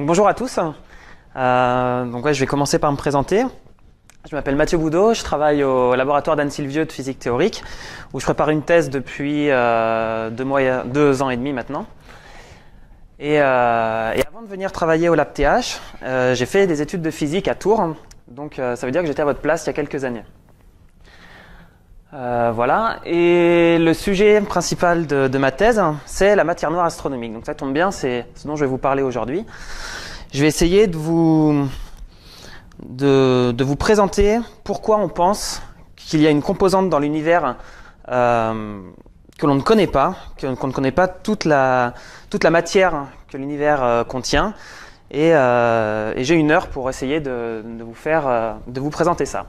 bonjour à tous. Je vais commencer par me présenter. Je m'appelle Mathieu Boudot, je travaille au laboratoire d'Anne Sylvieux de physique théorique, où je prépare une thèse depuis 2 ans et demi maintenant. Et avant de venir travailler au Lab TH, j'ai fait des études de physique à Tours, donc ça veut dire que j'étais à votre place il y a quelques années. Voilà, et le sujet principal de ma thèse, c'est la matière noire astronomique. Donc ça tombe bien, c'est ce dont je vais vous parler aujourd'hui. Je vais essayer de vous présenter pourquoi on pense qu'il y a une composante dans l'univers que l'on ne connaît pas, qu'on ne connaît pas toute la matière que l'univers contient. Et j'ai 1 heure pour essayer de vous présenter ça.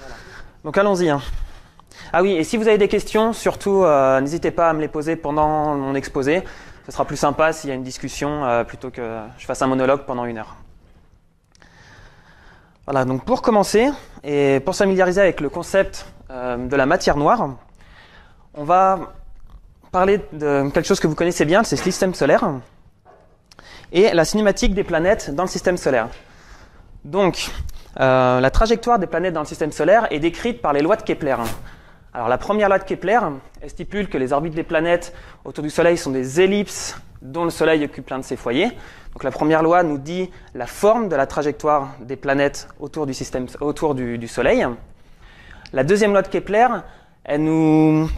Voilà. Donc allons-y. Ah oui, et si vous avez des questions, surtout n'hésitez pas à me les poser pendant mon exposé. Ce sera plus sympa s'il y a une discussion plutôt que je fasse un monologue pendant 1 heure. Voilà, donc pour commencer, et pour se familiariser avec le concept de la matière noire, on va parler de quelque chose que vous connaissez bien, c'est le système solaire, et la cinématique des planètes dans le système solaire. Donc, la trajectoire des planètes dans le système solaire est décrite par les lois de Kepler. Alors la première loi de Kepler, elle stipule que les orbites des planètes autour du Soleil sont des ellipses dont le Soleil occupe l'un de ses foyers. Donc la première loi nous dit la forme de la trajectoire des planètes autour du Soleil. La deuxième loi de Kepler, elle nous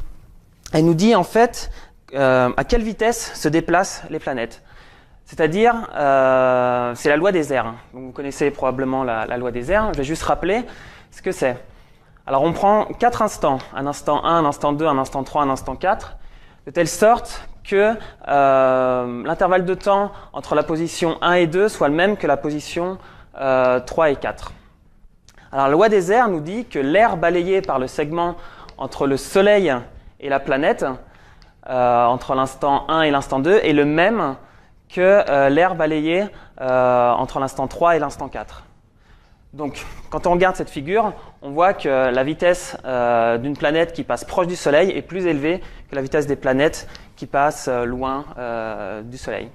dit en fait à quelle vitesse se déplacent les planètes. C'est-à-dire, c'est la loi des airs. Donc vous connaissez probablement la loi des airs. Je vais juste rappeler ce que c'est. Alors on prend 4 instants, un instant 1, un instant 2, un instant 3, un instant 4, de telle sorte que l'intervalle de temps entre la position 1 et 2 soit le même que la position 3 et 4. Alors la loi des airs nous dit que l'air balayé par le segment entre le Soleil et la planète, entre l'instant 1 et l'instant 2, est le même que l'air balayé entre l'instant 3 et l'instant 4. Donc, quand on regarde cette figure, on voit que la vitesse d'une planète qui passe proche du Soleil est plus élevée que la vitesse des planètes qui passent loin du Soleil.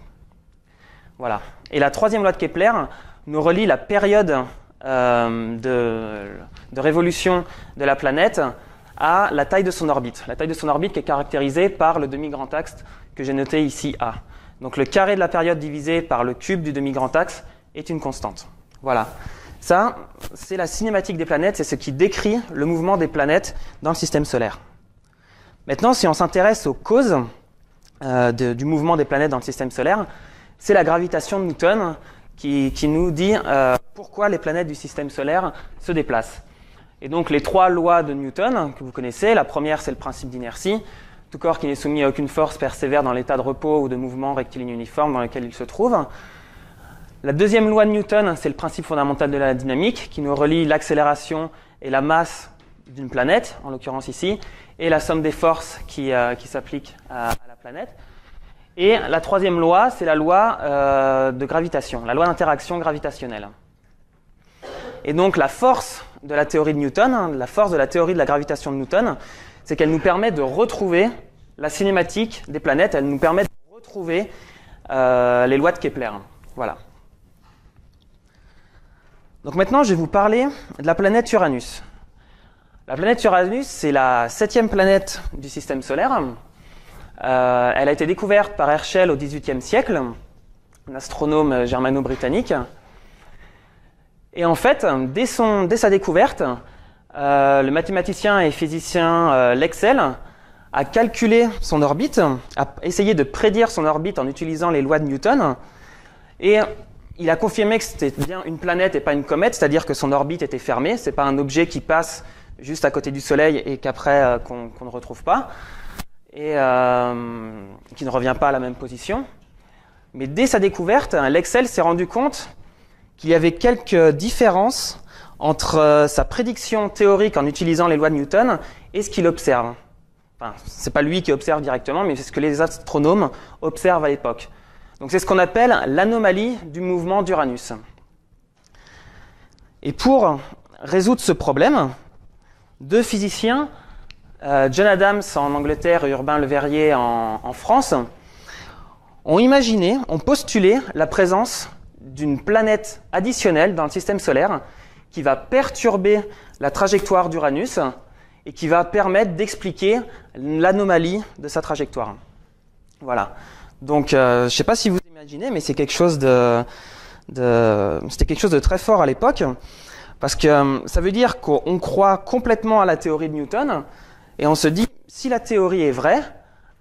Voilà. Et la troisième loi de Kepler nous relie la période de révolution de la planète à la taille de son orbite. La taille de son orbite qui est caractérisée par le demi-grand axe que j'ai noté ici A. Donc, le carré de la période divisé par le cube du demi-grand axe est une constante. Voilà. Ça, c'est la cinématique des planètes, c'est ce qui décrit le mouvement des planètes dans le système solaire. Maintenant, si on s'intéresse aux causes du mouvement des planètes dans le système solaire, c'est la gravitation de Newton qui nous dit pourquoi les planètes du système solaire se déplacent. Et donc, les 3 lois de Newton que vous connaissez, la première, c'est le principe d'inertie. Tout corps qui n'est soumis à aucune force persévère dans l'état de repos ou de mouvement rectiligne uniforme dans lequel il se trouve. La deuxième loi de Newton, c'est le principe fondamental de la dynamique qui nous relie l'accélération et la masse d'une planète, en l'occurrence ici, et la somme des forces qui s'appliquent à la planète. Et la troisième loi, c'est la loi de gravitation, la loi d'interaction gravitationnelle. Et donc la force de la théorie de Newton, la force de la théorie de la gravitation de Newton, c'est qu'elle nous permet de retrouver la cinématique des planètes, elle nous permet de retrouver les lois de Kepler. Voilà. Donc maintenant, je vais vous parler de la planète Uranus. La planète Uranus, c'est la 7e planète du système solaire. Elle a été découverte par Herschel au XVIIIe siècle, un astronome germano-britannique. Et en fait, dès sa découverte, le mathématicien et physicien Lexell a calculé son orbite, a essayé de prédire son orbite en utilisant les lois de Newton. Et il a confirmé que c'était bien une planète et pas une comète, c'est-à-dire que son orbite était fermée. C'est pas un objet qui passe juste à côté du Soleil et qu'après qu'on ne retrouve pas, et qui ne revient pas à la même position. Mais dès sa découverte, Lexell s'est rendu compte qu'il y avait quelques différences entre sa prédiction théorique en utilisant les lois de Newton et ce qu'il observe. Enfin, c'est pas lui qui observe directement, mais c'est ce que les astronomes observent à l'époque. Donc c'est ce qu'on appelle l'anomalie du mouvement d'Uranus. Et pour résoudre ce problème, 2 physiciens, John Adams en Angleterre et Urbain Le Verrier en France, ont postulé la présence d'une planète additionnelle dans le système solaire qui va perturber la trajectoire d'Uranus et qui va permettre d'expliquer l'anomalie de sa trajectoire. Voilà. Donc, je ne sais pas si vous imaginez, mais c'est quelque chose c'était quelque chose de très fort à l'époque, parce que ça veut dire qu'on croit complètement à la théorie de Newton, et on se dit, si la théorie est vraie,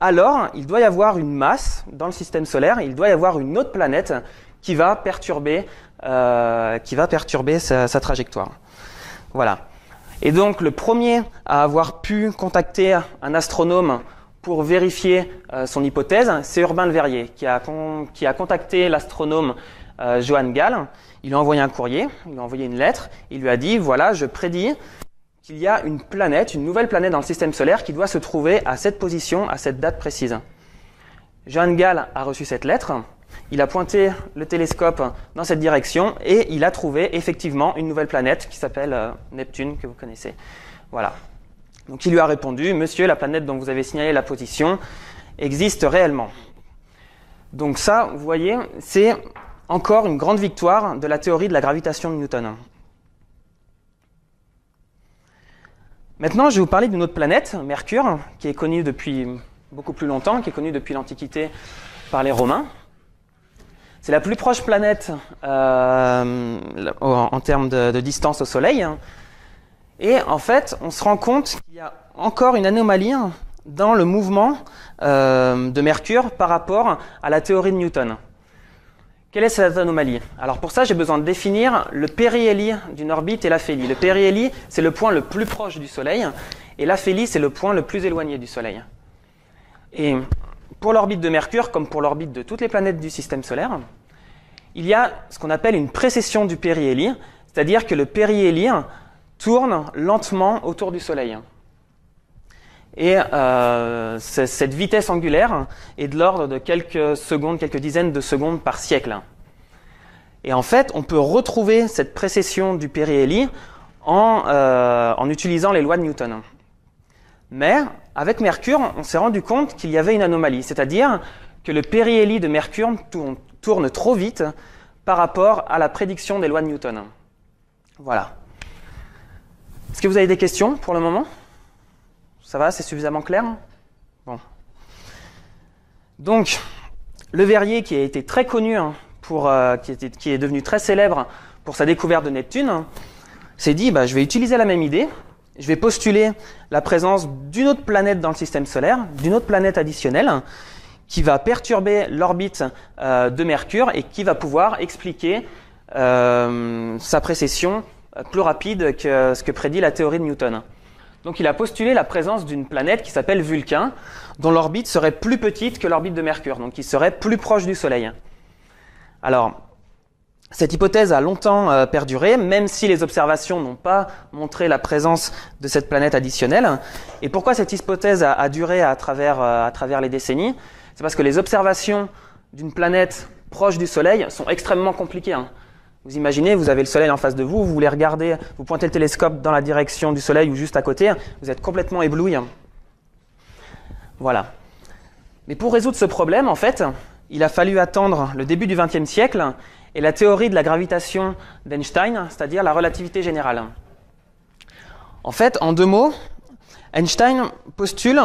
alors il doit y avoir une masse dans le système solaire, il doit y avoir une autre planète qui va perturber sa trajectoire. Voilà. Et donc, le premier à avoir pu contacter un astronome pour vérifier son hypothèse, c'est Urbain Le Verrier, qui a contacté l'astronome Johann Gall. Il lui a envoyé un courrier, il lui a envoyé une lettre, il lui a dit, voilà, je prédis qu'il y a une planète, une nouvelle planète dans le système solaire qui doit se trouver à cette position, à cette date précise. Johann Gall a reçu cette lettre, il a pointé le télescope dans cette direction et il a trouvé effectivement une nouvelle planète qui s'appelle Neptune, que vous connaissez. Voilà. Donc il lui a répondu, monsieur, la planète dont vous avez signalé la position existe réellement. Donc ça, vous voyez, c'est encore une grande victoire de la théorie de la gravitation de Newton. Maintenant, je vais vous parler d'une autre planète, Mercure, qui est connue depuis beaucoup plus longtemps, qui est connue depuis l'Antiquité par les Romains. C'est la plus proche planète en termes de distance au Soleil. Et en fait, on se rend compte qu'il y a encore une anomalie dans le mouvement de Mercure par rapport à la théorie de Newton. Quelle est cette anomalie? Alors pour ça, j'ai besoin de définir le périhélie d'une orbite et l'aphélie. Le périhélie, c'est le point le plus proche du Soleil, et l'aphélie, c'est le point le plus éloigné du Soleil. Et pour l'orbite de Mercure, comme pour l'orbite de toutes les planètes du système solaire, il y a ce qu'on appelle une précession du périhélie, c'est-à-dire que le périhélie tourne lentement autour du Soleil. Et cette vitesse angulaire est de l'ordre de quelques secondes, quelques dizaines de secondes par siècle. Et en fait, on peut retrouver cette précession du périhélie en utilisant les lois de Newton. Mais avec Mercure, on s'est rendu compte qu'il y avait une anomalie, c'est-à-dire que le périhélie de Mercure tourne trop vite par rapport à la prédiction des lois de Newton. Voilà. Est-ce que vous avez des questions pour le moment ? Ça va, c'est suffisamment clair? Bon. Donc, Le Verrier, qui a été très connu, qui est devenu très célèbre pour sa découverte de Neptune, s'est dit, je vais utiliser la même idée, je vais postuler la présence d'une autre planète dans le système solaire, d'une autre planète additionnelle, qui va perturber l'orbite de Mercure et qui va pouvoir expliquer sa précession plus rapide que ce que prédit la théorie de Newton. Donc il a postulé la présence d'une planète qui s'appelle Vulcain, dont l'orbite serait plus petite que l'orbite de Mercure, donc qui serait plus proche du Soleil. Alors, cette hypothèse a longtemps perduré, même si les observations n'ont pas montré la présence de cette planète additionnelle. Et pourquoi cette hypothèse a duré à travers les décennies? C'est parce que les observations d'une planète proche du Soleil sont extrêmement compliquées. Vous imaginez, vous avez le Soleil en face de vous, vous voulez regarder, vous pointez le télescope dans la direction du Soleil ou juste à côté, vous êtes complètement ébloui. Voilà. Mais pour résoudre ce problème, en fait, il a fallu attendre le début du XXe siècle et la théorie de la gravitation d'Einstein, c'est-à-dire la relativité générale. En fait, en deux mots, Einstein postule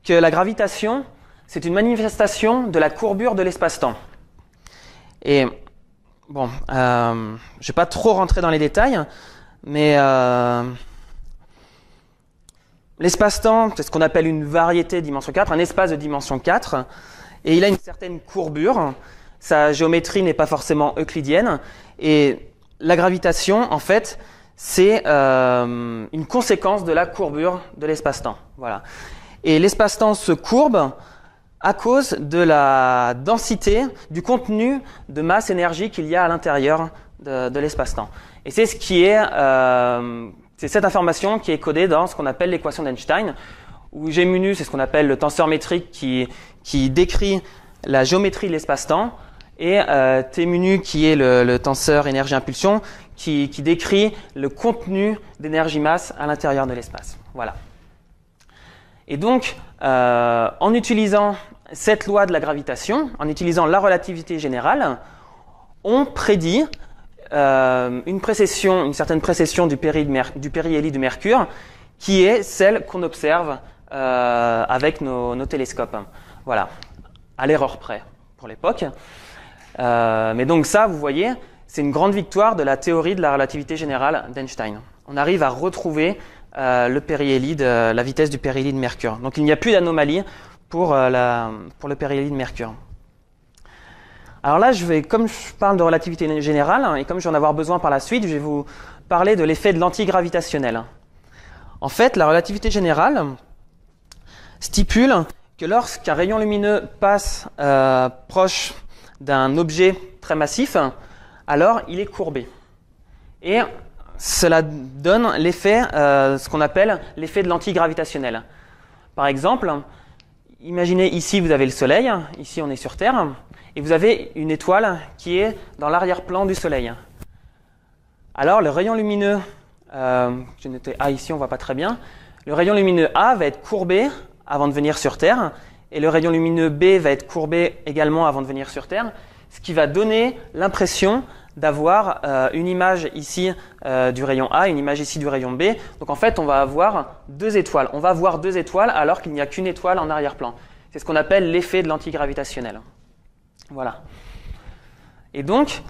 que la gravitation, c'est une manifestation de la courbure de l'espace-temps. Et bon, je ne vais pas trop rentrer dans les détails, mais l'espace-temps, c'est ce qu'on appelle une variété dimension 4, un espace de dimension 4, et il a une certaine courbure. Sa géométrie n'est pas forcément euclidienne, et la gravitation, en fait, c'est une conséquence de la courbure de l'espace-temps. Voilà. Et l'espace-temps se courbe à cause de la densité, du contenu de masse-énergie qu'il y a à l'intérieur de l'espace-temps. Et c'est c'est cette information qui est codée dans ce qu'on appelle l'équation d'Einstein, où G mu nu, c'est ce qu'on appelle le tenseur métrique qui décrit la géométrie de l'espace-temps, et T mu nu, qui est le tenseur énergie-impulsion, qui décrit le contenu d'énergie-masse à l'intérieur de l'espace. Voilà. Et donc, en utilisant cette loi de la gravitation, en utilisant la relativité générale, on prédit une certaine précession du périhélie du Mercure, qui est celle qu'on observe avec nos télescopes. Voilà, à l'erreur près pour l'époque. Mais donc ça, vous voyez, c'est une grande victoire de la théorie de la relativité générale d'Einstein. On arrive à retrouver la vitesse du périhélie de Mercure. Donc il n'y a plus d'anomalie pour le périhélie de Mercure. Alors là, comme je parle de relativité générale, et comme je vais en avoir besoin par la suite, je vais vous parler de l'effet de l'antigravitationnel. En fait, la relativité générale stipule que lorsqu'un rayon lumineux passe proche d'un objet très massif, alors il est courbé. Et cela donne l'effet, ce qu'on appelle l'effet de l'antigravitationnel. Par exemple, imaginez ici vous avez le Soleil, ici on est sur Terre, et vous avez une étoile qui est dans l'arrière-plan du Soleil. Alors le rayon lumineux, j'ai noté A ici, on ne voit pas très bien, le rayon lumineux A va être courbé avant de venir sur Terre, et le rayon lumineux B va être courbé également avant de venir sur Terre, ce qui va donner l'impression d'avoir une image ici du rayon A, une image ici du rayon B. Donc en fait, on va avoir deux étoiles. On va voir deux étoiles alors qu'il n'y a qu'une étoile en arrière-plan. C'est ce qu'on appelle l'effet de l'antigravitationnel. Voilà. Et donc,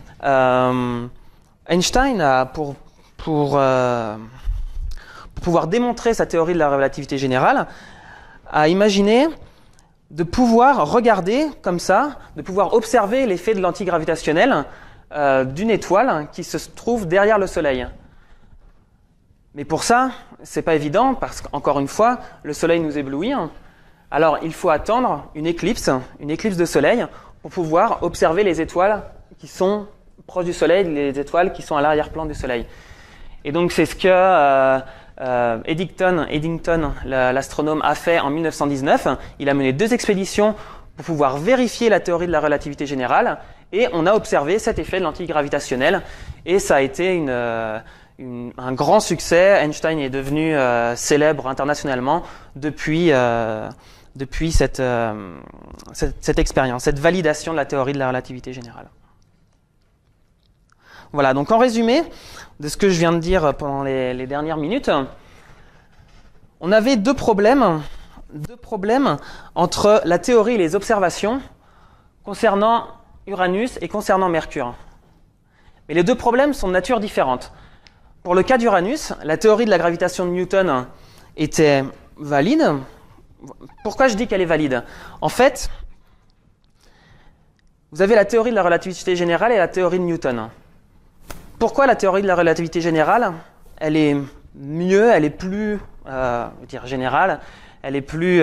Einstein a pour pouvoir démontrer sa théorie de la relativité générale, a imaginé de pouvoir regarder comme ça, de pouvoir observer l'effet de l'antigravitationnel d'une étoile qui se trouve derrière le Soleil. Mais pour ça, c'est pas évident parce qu'encore une fois, le Soleil nous éblouit. Alors, il faut attendre une éclipse de Soleil pour pouvoir observer les étoiles qui sont proches du Soleil, les étoiles qui sont à l'arrière-plan du Soleil. Et donc, c'est ce que Eddington, l'astronome, a fait en 1919. Il a mené 2 expéditions pour pouvoir vérifier la théorie de la relativité générale et on a observé cet effet de l'antigravitationnel et ça a été un grand succès. Einstein est devenu célèbre internationalement depuis cette expérience, cette validation de la théorie de la relativité générale. Voilà, donc en résumé de ce que je viens de dire pendant les dernières minutes, on avait deux problèmes entre la théorie et les observations concernant Uranus et concernant Mercure. Mais les deux problèmes sont de nature différente. Pour le cas d'Uranus, la théorie de la gravitation de Newton était valide. Pourquoi je dis qu'elle est valide ? En fait, vous avez la théorie de la relativité générale et la théorie de Newton. Pourquoi la théorie de la relativité générale, elle est mieux, elle est plus générale, elle est plus...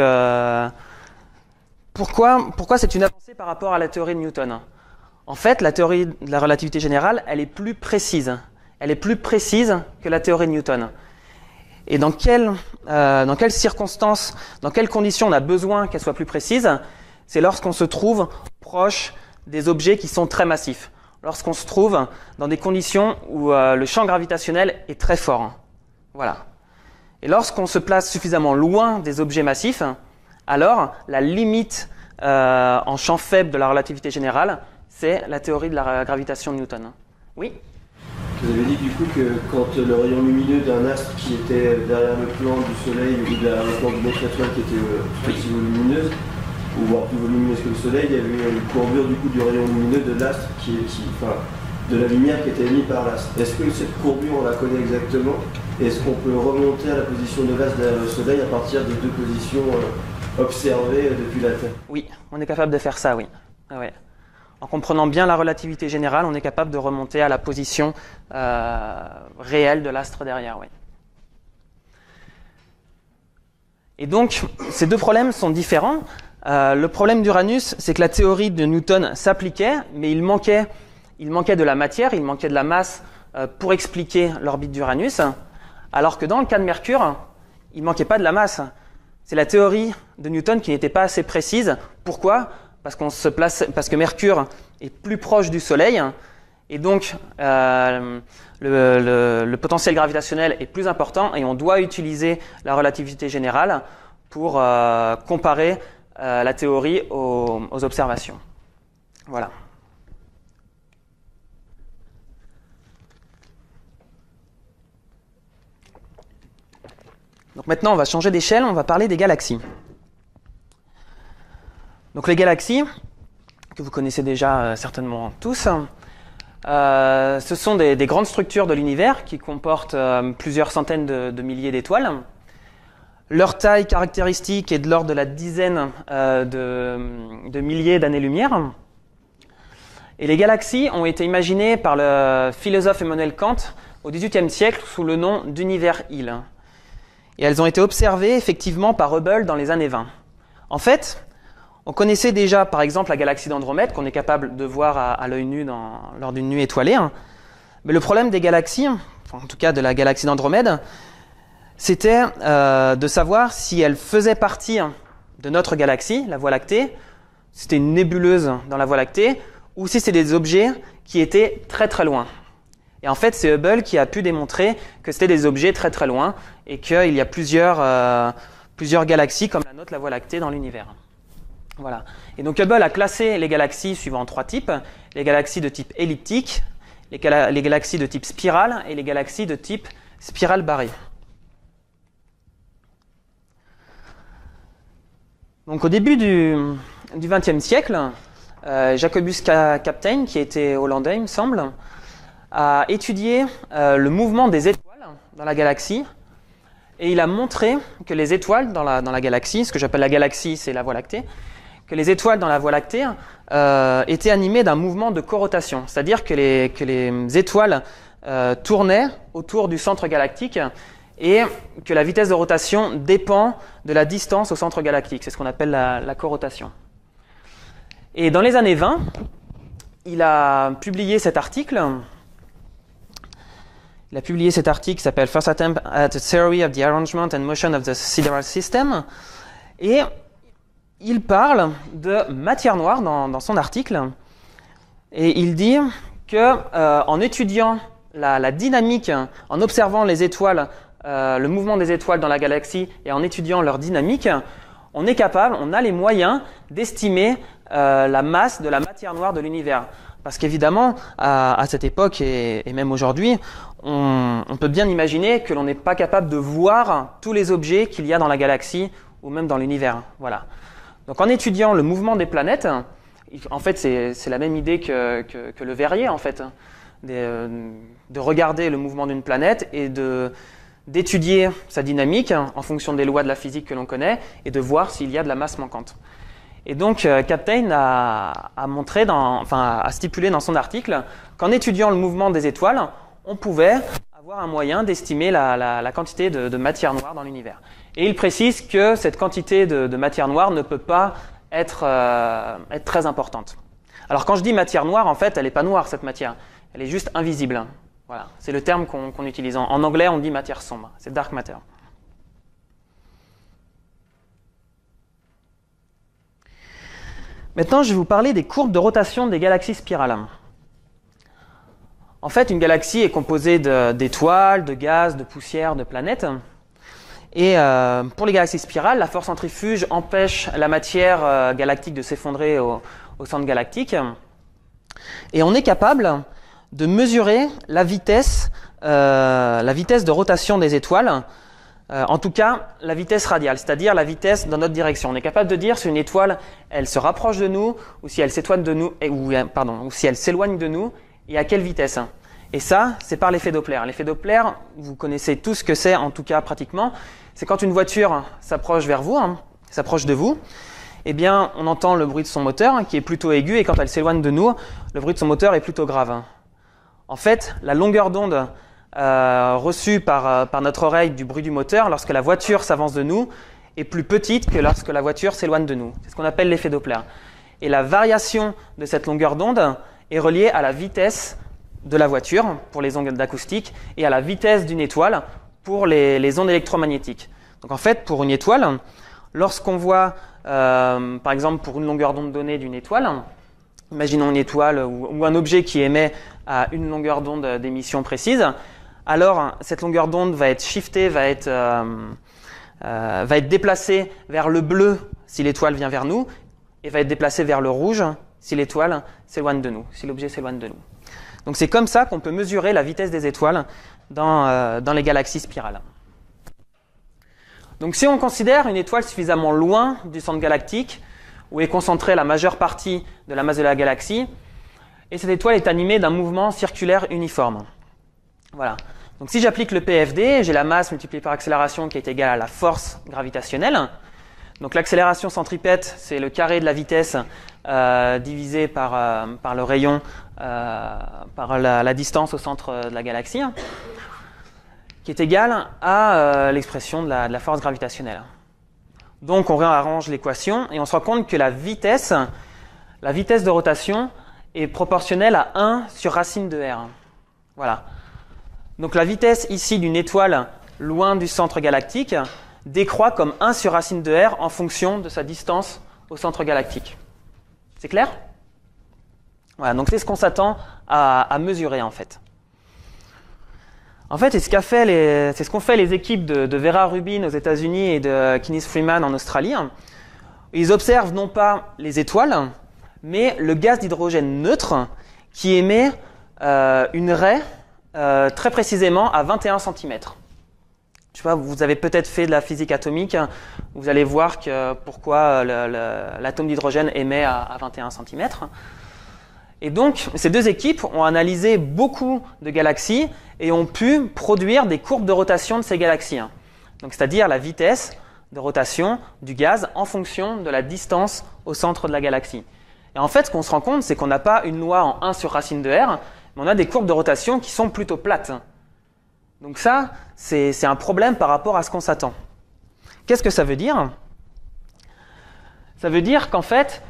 Pourquoi c'est une avancée par rapport à la théorie de Newton ? En fait, la théorie de la relativité générale, elle est plus précise. Elle est plus précise que la théorie de Newton. Et dans quelles circonstances, dans quelles conditions on a besoin qu'elle soit plus précise ? C'est lorsqu'on se trouve proche des objets qui sont très massifs. Lorsqu'on se trouve dans des conditions où le champ gravitationnel est très fort. Voilà. Et lorsqu'on se place suffisamment loin des objets massifs, alors la limite en champ faible de la relativité générale, c'est la théorie de la gravitation de Newton. Oui ? Vous avez dit du coup que quand le rayon lumineux d'un astre qui était derrière le plan du Soleil ou derrière le plan d'une autre étoile qui était tout aussi volumineuse, ou voire plus volumineuse que le Soleil, il y avait une courbure du coup du rayon lumineux de l'astre de la lumière qui était émise par l'astre. Est-ce que cette courbure on la connaît exactement? Est-ce qu'on peut remonter à la position de l'astre derrière le Soleil à partir des deux positions observées depuis la Terre? Oui, on est capable de faire ça, oui. Ah ouais. En comprenant bien la relativité générale, on est capable de remonter à la position réelle de l'astre derrière, oui. Et donc, ces deux problèmes sont différents. Le problème d'Uranus, c'est que la théorie de Newton s'appliquait, mais il manquait de la matière, il manquait de la masse pour expliquer l'orbite d'Uranus, alors que dans le cas de Mercure, il manquait pas de la masse. C'est la théorie de Newton qui n'était pas assez précise. Pourquoi ? Parce que Mercure est plus proche du Soleil, et donc le potentiel gravitationnel est plus important, et on doit utiliser la relativité générale pour comparer la théorie aux observations. Voilà. Donc maintenant, on va changer d'échelle, on va parler des galaxies. Donc les galaxies, que vous connaissez déjà certainement tous, ce sont des grandes structures de l'univers qui comportent plusieurs centaines de milliers d'étoiles. Leur taille caractéristique est de l'ordre de la dizaine de milliers d'années-lumière. Et les galaxies ont été imaginées par le philosophe Emmanuel Kant au XVIIIe siècle sous le nom d'univers-îles. Et elles ont été observées effectivement par Hubble dans les années 20. En fait, on connaissait déjà par exemple la galaxie d'Andromède qu'on est capable de voir à l'œil nu lors d'une nuit étoilée. Mais le problème des galaxies, en tout cas de la galaxie d'Andromède, c'était de savoir si elle faisait partie de notre galaxie, la Voie lactée, si c'était une nébuleuse dans la Voie lactée, ou si c'est des objets qui étaient très très loin. Et en fait, c'est Hubble qui a pu démontrer que c'était des objets très très loin et qu'il y a plusieurs galaxies comme la nôtre, la Voie lactée, dans l'univers. Voilà. Et donc Hubble a classé les galaxies suivant 3 types, les galaxies de type elliptique, les galaxies de type spirale et les galaxies de type spirale barrée. Donc au début du XXe siècle, Jacobus Kapteyn, qui était hollandais, il me semble, a étudié le mouvement des étoiles dans la galaxie et il a montré que les étoiles dans la galaxie, ce que j'appelle la galaxie, c'est la Voie lactée, que les étoiles dans la Voie lactée étaient animées d'un mouvement de corotation, c'est-à-dire que les étoiles tournaient autour du centre galactique et que la vitesse de rotation dépend de la distance au centre galactique. C'est ce qu'on appelle la corotation. Et dans les années 20, il a publié cet article. Il a publié cet article qui s'appelle First Attempt at a Theory of the Arrangement and Motion of the Sidereal System. Et il parle de matière noire dans son article. Et il dit que en étudiant la dynamique, en observant les étoiles, le mouvement des étoiles dans la galaxie et en étudiant leur dynamique, on a les moyens d'estimer la masse de la matière noire de l'univers. Parce qu'évidemment, à cette époque et même aujourd'hui, on peut bien imaginer que l'on n'est pas capable de voir tous les objets qu'il y a dans la galaxie ou même dans l'univers. Voilà. Donc en étudiant le mouvement des planètes, en fait c'est la même idée que le Verrier, en fait, de regarder le mouvement d'une planète et d'étudier sa dynamique en fonction des lois de la physique que l'on connaît et de voir s'il y a de la masse manquante. Et donc Kapteyn a stipulé dans son article qu'en étudiant le mouvement des étoiles, on pouvait avoir un moyen d'estimer la quantité de matière noire dans l'univers. Et il précise que cette quantité de matière noire ne peut pas être très importante. Alors quand je dis matière noire, en fait, elle n'est pas noire cette matière, elle est juste invisible. Voilà, c'est le terme qu'on utilise. En anglais, on dit matière sombre, c'est dark matter. Maintenant, je vais vous parler des courbes de rotation des galaxies spirales. En fait, une galaxie est composée d'étoiles, de gaz, de poussière, de planètes. Et pour les galaxies spirales, la force centrifuge empêche la matière galactique de s'effondrer au centre galactique. Et on est capable de mesurer la vitesse de rotation des étoiles, en tout cas la vitesse radiale, c'est-à-dire la vitesse dans notre direction. On est capable de dire si une étoile elle se rapproche de nous ou si elle s'éloigne de nous, ou si elle s'éloigne de nous et à quelle vitesse. Et ça, c'est par l'effet Doppler. L'effet Doppler, vous connaissez tous ce que c'est, en tout cas pratiquement. C'est quand une voiture s'approche vers vous, s'approche de vous, eh bien on entend le bruit de son moteur qui est plutôt aigu et quand elle s'éloigne de nous, le bruit de son moteur est plutôt grave. En fait, la longueur d'onde reçue par notre oreille du bruit du moteur lorsque la voiture s'avance de nous est plus petite que lorsque la voiture s'éloigne de nous. C'est ce qu'on appelle l'effet Doppler. Et la variation de cette longueur d'onde est reliée à la vitesse de la voiture pour les ondes d'acoustique et à la vitesse d'une étoile pour les ondes électromagnétiques. Donc en fait, pour une étoile, lorsqu'on voit, par exemple, pour une longueur d'onde donnée d'une étoile, imaginons une étoile ou un objet qui émet à une longueur d'onde d'émission précise, alors cette longueur d'onde va être shiftée, va être déplacée vers le bleu si l'étoile vient vers nous, et va être déplacée vers le rouge si l'étoile s'éloigne de nous, si l'objet s'éloigne de nous. Donc c'est comme ça qu'on peut mesurer la vitesse des étoiles dans les galaxies spirales. Donc si on considère une étoile suffisamment loin du centre galactique, où est concentrée la majeure partie de la masse de la galaxie, et cette étoile est animée d'un mouvement circulaire uniforme. Voilà. Donc si j'applique le PFD, j'ai la masse multipliée par l'accélération qui est égale à la force gravitationnelle. Donc l'accélération centripète, c'est le carré de la vitesse divisé par le rayon, par la distance au centre de la galaxie, qui est égale à l'expression de la force gravitationnelle. Donc on réarrange l'équation et on se rend compte que la vitesse de rotation est proportionnelle à 1 sur racine de r. Voilà. Donc la vitesse ici d'une étoile loin du centre galactique décroît comme 1 sur racine de r en fonction de sa distance au centre galactique. C'est clair? Voilà, donc c'est ce qu'on s'attend à mesurer en fait. En fait, c'est ce qu'ont fait les équipes de Vera Rubin aux États-Unis et de Kenneth Freeman en Australie. Ils observent non pas les étoiles, mais le gaz d'hydrogène neutre qui émet une raie très précisément à 21 cm. Je sais pas, vous avez peut-être fait de la physique atomique, vous allez voir pourquoi l'atome d'hydrogène émet à 21 cm. Et donc, ces deux équipes ont analysé beaucoup de galaxies et ont pu produire des courbes de rotation de ces galaxies. Donc, c'est-à-dire la vitesse de rotation du gaz en fonction de la distance au centre de la galaxie. Et en fait, ce qu'on se rend compte, c'est qu'on n'a pas une loi en 1 sur racine de r, mais on a des courbes de rotation qui sont plutôt plates. Donc ça, c'est un problème par rapport à ce qu'on s'attend. Qu'est-ce que ça veut dire? Ça veut dire qu'en fait,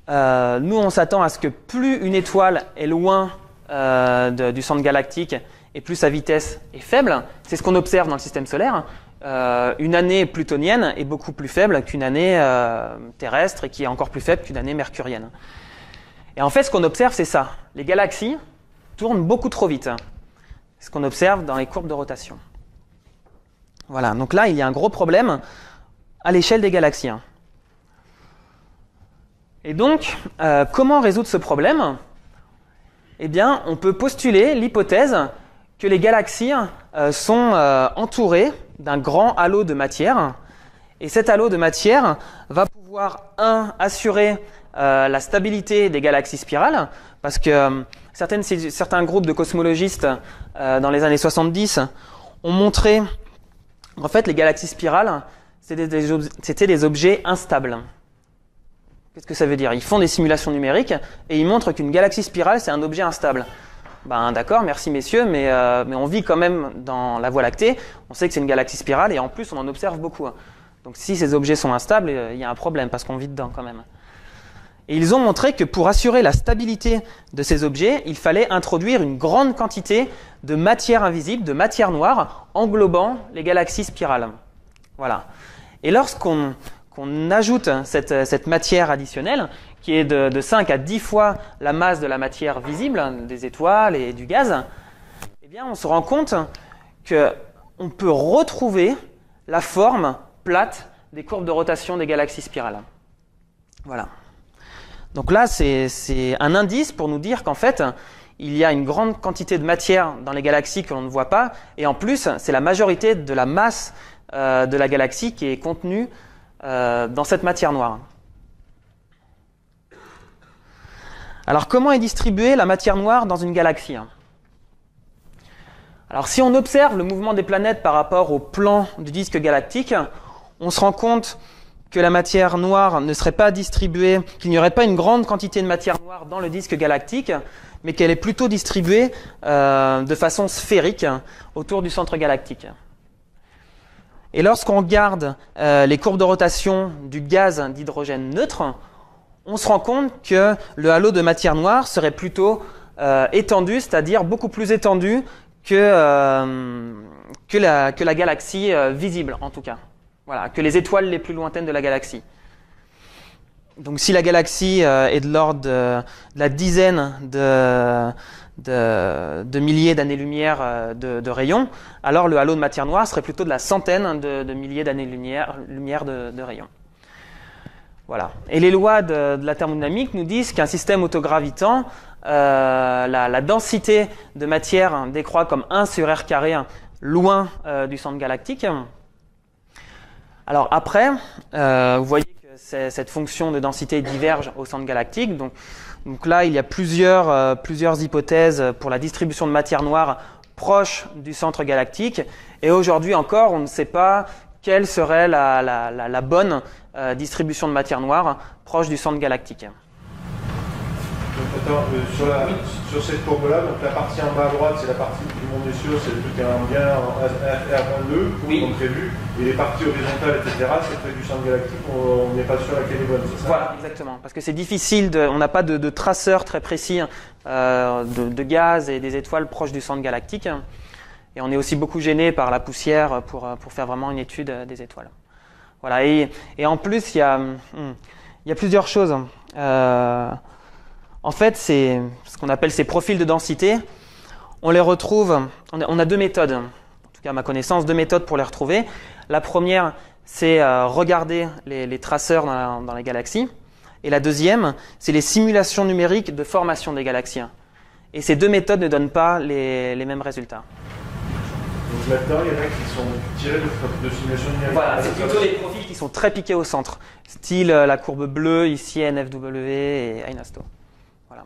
nous, on s'attend à ce que plus une étoile est loin du centre galactique et plus sa vitesse est faible. C'est ce qu'on observe dans le système solaire. Une année plutonienne est beaucoup plus faible qu'une année terrestre et qui est encore plus faible qu'une année mercurienne. Et en fait, ce qu'on observe, c'est ça. Les galaxies tournent beaucoup trop vite. C'est ce qu'on observe dans les courbes de rotation. Voilà, donc là, il y a un gros problème à l'échelle des galaxies. Et donc, comment résoudre ce problème? Eh bien, on peut postuler l'hypothèse que les galaxies sont entourées d'un grand halo de matière. Et cet halo de matière va pouvoir, assurer la stabilité des galaxies spirales, parce que certains groupes de cosmologistes dans les années 70 ont montré qu'en fait, les galaxies spirales, c'était des objets instables. Qu'est-ce que ça veut dire? Ils font des simulations numériques et ils montrent qu'une galaxie spirale, c'est un objet instable. Ben d'accord, merci messieurs, mais on vit quand même dans la Voie lactée, on sait que c'est une galaxie spirale et en plus on en observe beaucoup. Donc si ces objets sont instables, il y a un problème parce qu'on vit dedans quand même. Et ils ont montré que pour assurer la stabilité de ces objets, il fallait introduire une grande quantité de matière invisible, de matière noire, englobant les galaxies spirales. Voilà. Et lorsqu'on ajoute cette matière additionnelle, qui est de 5 à 10 fois la masse de la matière visible, des étoiles et du gaz, eh bien on se rend compte qu'on peut retrouver la forme plate des courbes de rotation des galaxies spirales. Voilà. Donc là, c'est un indice pour nous dire qu'en fait, il y a une grande quantité de matière dans les galaxies que l'on ne voit pas, et en plus, c'est la majorité de la masse de la galaxie qui est contenue dans cette matière noire. Alors, comment est distribuée la matière noire dans une galaxie? Alors, si on observe le mouvement des planètes par rapport au plan du disque galactique, on se rend compte que la matière noire ne serait pas distribuée, qu'il n'y aurait pas une grande quantité de matière noire dans le disque galactique, mais qu'elle est plutôt distribuée de façon sphérique autour du centre galactique. Et lorsqu'on regarde les courbes de rotation du gaz d'hydrogène neutre, on se rend compte que le halo de matière noire serait plutôt étendu, c'est-à-dire beaucoup plus étendu que la galaxie visible, en tout cas. Voilà, que les étoiles les plus lointaines de la galaxie. Donc si la galaxie est de l'ordre de la dizaine de milliers d'années-lumière de rayons, alors le halo de matière noire serait plutôt de la centaine de milliers d'années-lumière de rayons. Voilà. Et les lois de la thermodynamique nous disent qu'un système autogravitant, la densité de matière décroît comme 1 sur r carré loin du centre galactique. Alors après, vous voyez que cette fonction de densité diverge au centre galactique. Donc là, il y a plusieurs hypothèses pour la distribution de matière noire proche du centre galactique. Et aujourd'hui encore, on ne sait pas quelle serait la bonne distribution de matière noire proche du centre galactique. Attends, sur cette courbe-là, donc la partie en bas à droite, c'est la partie du monde des cieux, c'est tout est bien R22, oui, comme prévu, et les parties horizontales, etc., c'est près du centre galactique, on n'est pas sûr laquelle est bonne, c'est ça? Voilà, exactement, parce que c'est difficile, on n'a pas de traceur très précis de gaz et des étoiles proches du centre galactique, et on est aussi beaucoup gêné par la poussière pour faire vraiment une étude des étoiles. Voilà, et en plus, il y a plusieurs choses. En fait, c'est ce qu'on appelle ces profils de densité. On les retrouve, on a deux méthodes, en tout cas à ma connaissance, deux méthodes pour les retrouver. La première, c'est regarder les traceurs dans les galaxies. Et la deuxième, c'est les simulations numériques de formation des galaxies. Et ces deux méthodes ne donnent pas les mêmes résultats. Donc là-dedans, il y en a qui sont tirés de simulations numériques. Voilà, c'est plutôt les profils qui sont très piqués au centre, style la courbe bleue, ici NFW et Einasto. Voilà.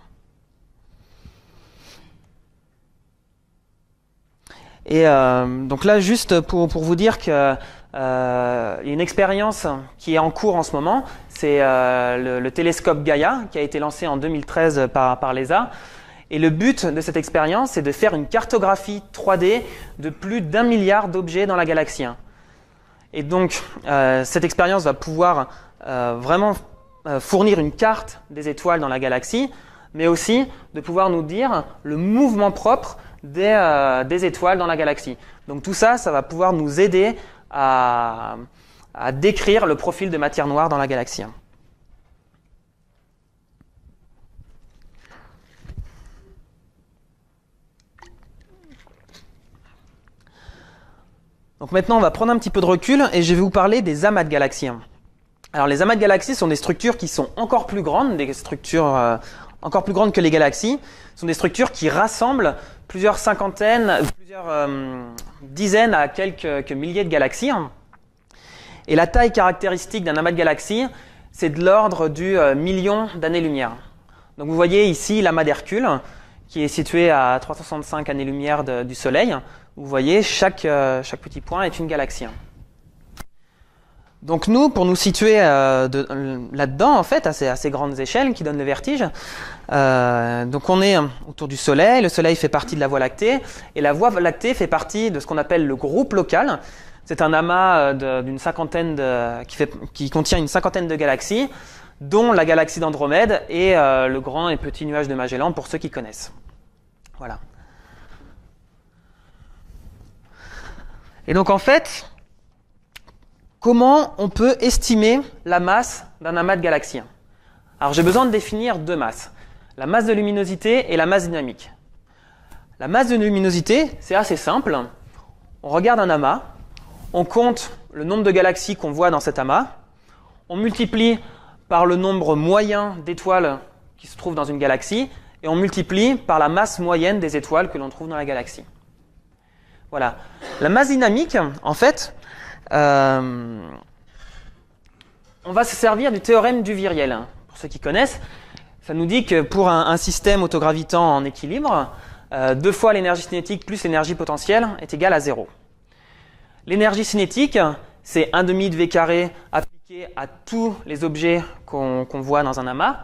Et donc là, juste pour vous dire que il y a une expérience qui est en cours en ce moment, c'est le télescope Gaia qui a été lancé en 2013 par l'ESA. Et le but de cette expérience, c'est de faire une cartographie 3D de plus d'1 milliard d'objets dans la galaxie. Et donc, cette expérience va pouvoir vraiment fournir une carte des étoiles dans la galaxie, mais aussi de pouvoir nous dire le mouvement propre des étoiles dans la galaxie. Donc tout ça, ça va pouvoir nous aider à décrire le profil de matière noire dans la galaxie. Donc maintenant, on va prendre un petit peu de recul et je vais vous parler des amas de galaxies. Alors les amas de galaxies sont des structures qui sont encore plus grandes, des structures encore plus grandes que les galaxies. Ce sont des structures qui rassemblent plusieurs dizaines à quelques milliers de galaxies. Et la taille caractéristique d'un amas de galaxies, c'est de l'ordre du million d'années-lumière. Donc vous voyez ici l'amas d'Hercule, qui est situé à 365 années-lumière du Soleil. Vous voyez, chaque petit point est une galaxie. Donc nous, pour nous situer là-dedans, en fait, à ces grandes échelles qui donnent le vertige, donc on est autour du Soleil, le Soleil fait partie de la Voie lactée, et la Voie lactée fait partie de ce qu'on appelle le groupe local. C'est un amas qui contient une cinquantaine de galaxies, dont la galaxie d'Andromède et le grand et petit nuage de Magellan, pour ceux qui connaissent. Voilà. Et donc en fait, comment on peut estimer la masse d'un amas de galaxies? Alors j'ai besoin de définir deux masses, la masse de luminosité et la masse dynamique. La masse de luminosité, c'est assez simple. On regarde un amas, on compte le nombre de galaxies qu'on voit dans cet amas, on multiplie par le nombre moyen d'étoiles qui se trouvent dans une galaxie, et on multiplie par la masse moyenne des étoiles que l'on trouve dans la galaxie. Voilà. La masse dynamique, en fait, on va se servir du théorème du Viriel. Pour ceux qui connaissent, ça nous dit que pour un système autogravitant en équilibre, 2 fois l'énergie cinétique plus l'énergie potentielle est égale à 0. L'énergie cinétique, c'est 1/2 de V carré appliqué à tous les objets qu'on voit dans un amas.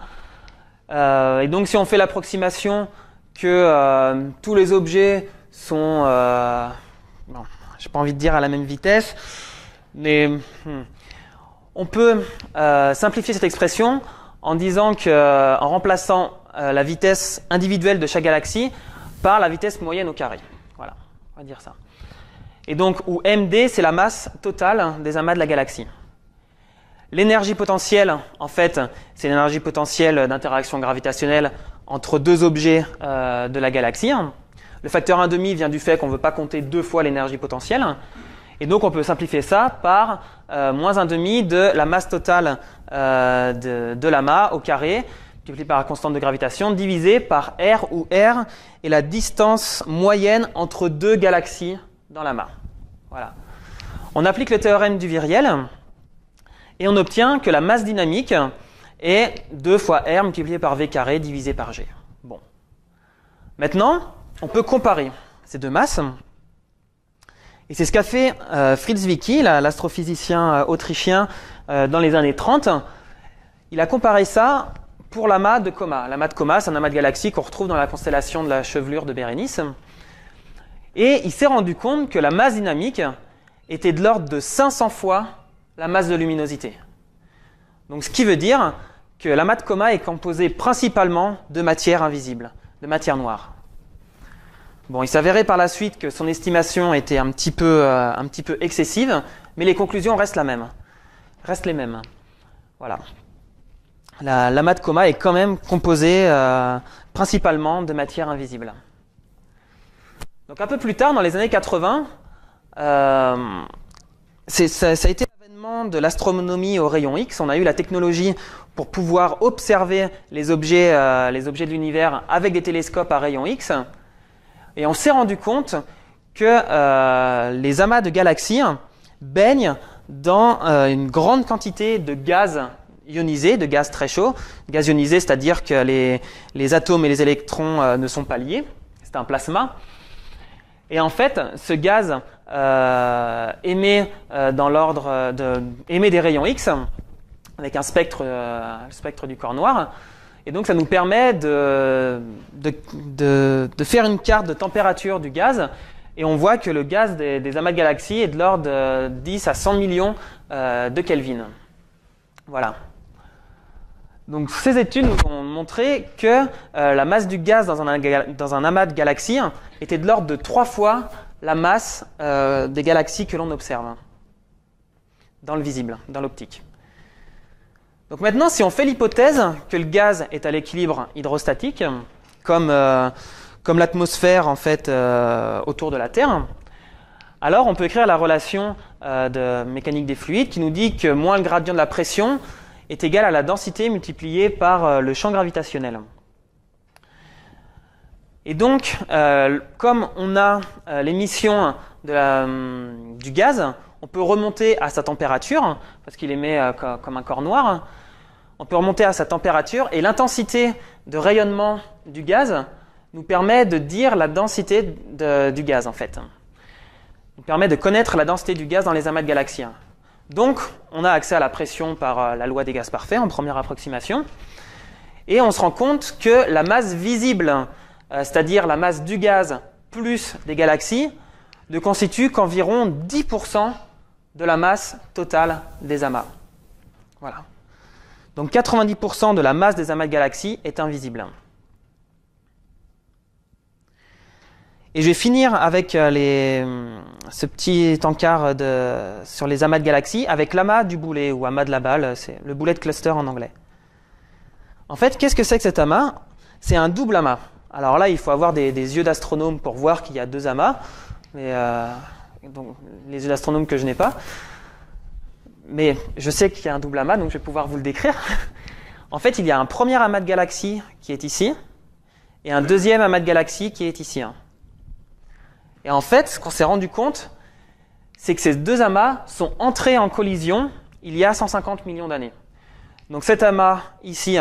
Et donc si on fait l'approximation que tous les objets sont, bon, j'ai pas envie de dire à la même vitesse, mais on peut simplifier cette expression en disant en remplaçant la vitesse individuelle de chaque galaxie par la vitesse moyenne au carré. Voilà, on va dire ça. Et donc où MD, c'est la masse totale des amas de la galaxie. L'énergie potentielle, en fait, c'est l'énergie potentielle d'interaction gravitationnelle entre deux objets de la galaxie. Le facteur 1/2 vient du fait qu'on ne veut pas compter 2 fois l'énergie potentielle. Et donc on peut simplifier ça par moins 1/2 de la masse totale de l'amas au carré, multiplié par la constante de gravitation, divisé par R, où R est la distance moyenne entre deux galaxies dans l'amas. Voilà. On applique le théorème du Viriel, Et on obtient que la masse dynamique est 2 fois R multiplié par V carré divisé par G. Bon. Maintenant, on peut comparer ces deux masses. Et c'est ce qu'a fait Fritz Zwicky, l'astrophysicien autrichien, dans les années 30. Il a comparé ça pour l'amas de Coma. L'amas de Coma, c'est un amas de galaxies qu'on retrouve dans la constellation de la Chevelure de Bérénice. Et il s'est rendu compte que la masse dynamique était de l'ordre de 500 fois la masse de luminosité. Donc ce qui veut dire que l'amas de Coma est composé principalement de matière invisible, de matière noire. Bon, il s'avérait par la suite que son estimation était un petit peu excessive, mais les conclusions restent les mêmes. Voilà. L'amas de Coma est quand même composé principalement de matière invisible. Donc un peu plus tard, dans les années 80, ça a été l'avènement de l'astronomie au rayon X. On a eu la technologie pour pouvoir observer les objets de l'univers avec des télescopes à rayon X. Et on s'est rendu compte que les amas de galaxies baignent dans une grande quantité de gaz ionisé, de gaz très chaud. Gaz ionisé, c'est-à-dire que les atomes et les électrons ne sont pas liés. C'est un plasma. Et en fait, ce gaz émet des rayons X avec un spectre, le spectre du corps noir. Et donc, ça nous permet de faire une carte de température du gaz. Et on voit que le gaz des amas de galaxies est de l'ordre de 10 à 100 millions de Kelvin. Voilà. Donc, ces études nous ont montré que la masse du gaz dans un amas de galaxies était de l'ordre de 3 fois la masse des galaxies que l'on observe dans le visible, dans l'optique. Donc maintenant, si on fait l'hypothèse que le gaz est à l'équilibre hydrostatique, comme l'atmosphère en fait autour de la Terre, alors on peut écrire la relation de mécanique des fluides qui nous dit que moins le gradient de la pression est égal à la densité multipliée par le champ gravitationnel. Et donc, comme on a l'émission du gaz, on peut remonter à sa température, parce qu'il émet comme un corps noir. On peut remonter à sa température et l'intensité de rayonnement du gaz nous permet de dire la densité du gaz en fait. Nous permet de connaître la densité du gaz dans les amas de galaxies. Donc, on a accès à la pression par la loi des gaz parfaits en première approximation. Et on se rend compte que la masse visible, c'est-à-dire la masse du gaz plus des galaxies, ne constitue qu'environ 10% de la masse totale des amas. Voilà. Donc 90% de la masse des amas de galaxies est invisible. Et je vais finir avec ce petit encart sur les amas de galaxies avec l'amas du boulet ou amas de la balle, c'est le bullet cluster en anglais. En fait, qu'est-ce que c'est que cet amas? C'est un double amas. Alors là, il faut avoir des yeux d'astronome pour voir qu'il y a deux amas, mais donc, les yeux d'astronome que je n'ai pas. Mais je sais qu'il y a un double amas, donc je vais pouvoir vous le décrire. En fait, il y a un premier amas de galaxies qui est ici, et un deuxième amas de galaxies qui est ici. Et en fait, ce qu'on s'est rendu compte, c'est que ces deux amas sont entrés en collision il y a 150 millions d'années. Donc cet amas ici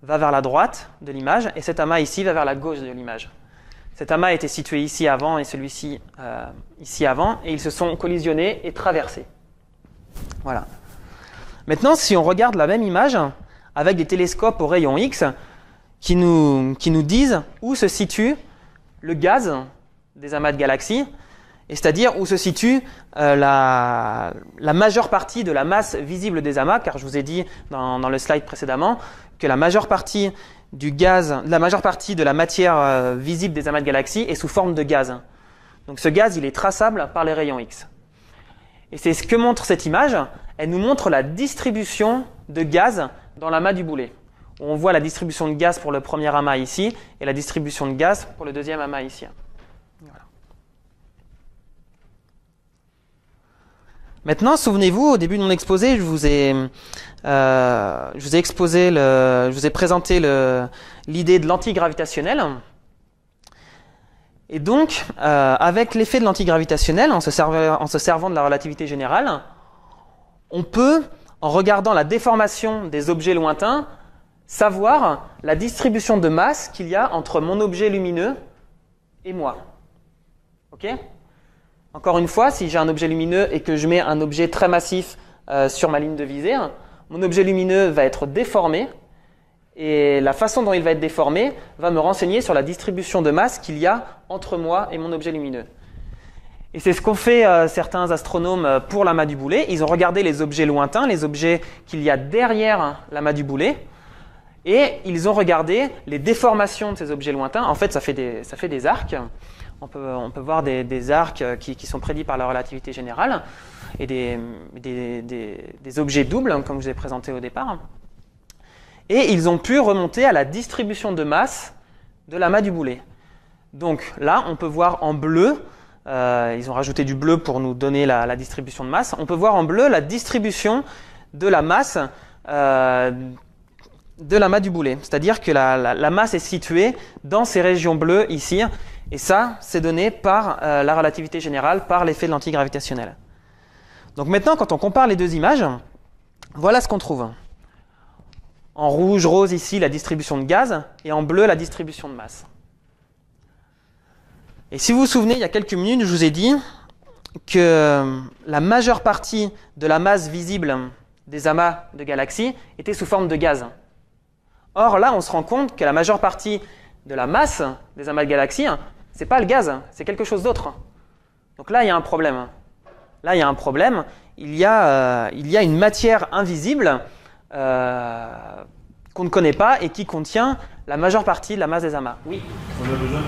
va vers la droite de l'image, et cet amas ici va vers la gauche de l'image. Cet amas était situé ici avant et celui-ci ici avant, et ils se sont collisionnés et traversés. Voilà. Maintenant, si on regarde la même image avec des télescopes au rayon X qui nous disent où se situe le gaz des amas de galaxies, et c'est-à-dire où se situe la majeure partie de la masse visible des amas, car je vous ai dit dans le slide précédemment que la majeure partie du gaz, la majeure partie de la matière visible des amas de galaxies est sous forme de gaz. Donc ce gaz, il est traçable par les rayons X. Et c'est ce que montre cette image. Elle nous montre la distribution de gaz dans l'amas du boulet. On voit la distribution de gaz pour le premier amas ici et la distribution de gaz pour le deuxième amas ici. Voilà. Maintenant, souvenez-vous, au début de mon exposé, je vous ai présenté l'idée de l'antigravitationnel. Et donc, avec l'effet de l'antigravitationnel, en se servant de la relativité générale, on peut en regardant la déformation des objets lointains, savoir la distribution de masse qu'il y a entre mon objet lumineux et moi. Ok ? Encore une fois, si j'ai un objet lumineux et que je mets un objet très massif sur ma ligne de visée, mon objet lumineux va être déformé et la façon dont il va être déformé va me renseigner sur la distribution de masse qu'il y a entre moi et mon objet lumineux. Et c'est ce qu'ont fait certains astronomes pour l'amas du boulet. Ils ont regardé les objets lointains, les objets qu'il y a derrière l'amas du boulet, et ils ont regardé les déformations de ces objets lointains. En fait, ça fait des arcs. On peut voir des arcs qui sont prédits par la relativité générale et des objets doubles, comme je vous ai présenté au départ. Et ils ont pu remonter à la distribution de masse de l'amas du boulet. Donc là, on peut voir en bleu, ils ont rajouté du bleu pour nous donner la distribution de masse. On peut voir en bleu la distribution de la masse de l'amas du boulet. C'est-à-dire que la masse est située dans ces régions bleues ici. Et ça, c'est donné par la relativité générale, par l'effet de l'antigravitationnel. Donc maintenant, quand on compare les deux images, voilà ce qu'on trouve. En rouge, rose ici, la distribution de gaz, et en bleu, la distribution de masse. Et si vous vous souvenez, il y a quelques minutes, je vous ai dit que la majeure partie de la masse visible des amas de galaxies était sous forme de gaz. Or là, on se rend compte que la majeure partie de la masse des amas de galaxies, c'est pas le gaz, c'est quelque chose d'autre. Donc là, il y a un problème. Là, il y a un problème. Il y a une matière invisible qu'on ne connaît pas et qui contient la majeure partie de la masse des amas. Oui. On a besoin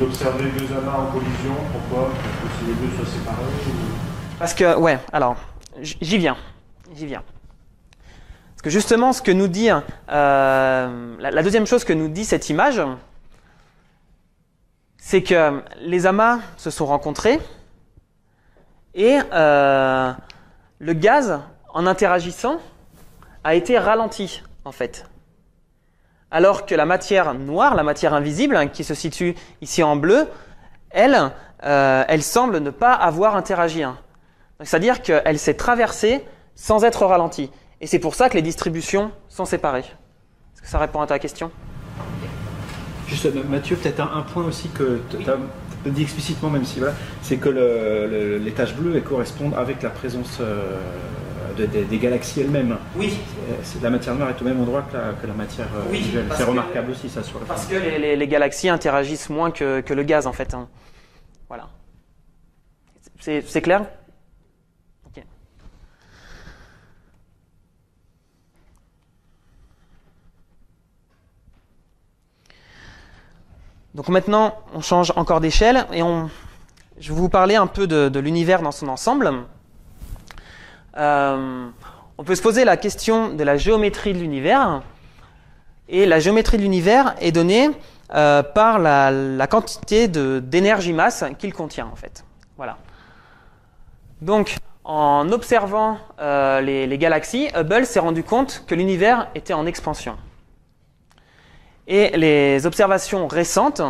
d'observer deux amas en collision. Pourquoi? Parce que si les deux soient séparés Parce que, ouais, alors, j'y viens. Parce que justement, ce que nous dit, la deuxième chose que nous dit cette image, c'est que les amas se sont rencontrés et le gaz, en interagissant, a été ralenti, en fait. Alors que la matière noire, la matière invisible, qui se situe ici en bleu, elle semble ne pas avoir interagi. C'est-à-dire qu'elle s'est traversée sans être ralentie. Et c'est pour ça que les distributions sont séparées. Est-ce que ça répond à ta question? Juste, Mathieu, peut-être un point aussi que tu as dit explicitement, même si voilà, c'est que les taches bleues elles correspondent avec la présence des galaxies elles-mêmes. Oui. La matière noire est au même endroit que la matière visuelle. C'est remarquable aussi, ça, sur le Parce que les galaxies interagissent moins que le gaz, en fait. Voilà. C'est clair? Ok. Donc maintenant, on change encore d'échelle et je vais vous parler un peu de l'univers dans son ensemble. On peut se poser la question de la géométrie de l'univers. Et la géométrie de l'univers est donnée par la quantité d'énergie-masse qu'il contient, en fait. Voilà. Donc, en observant les galaxies, Hubble s'est rendu compte que l'univers était en expansion. Et les observations récentes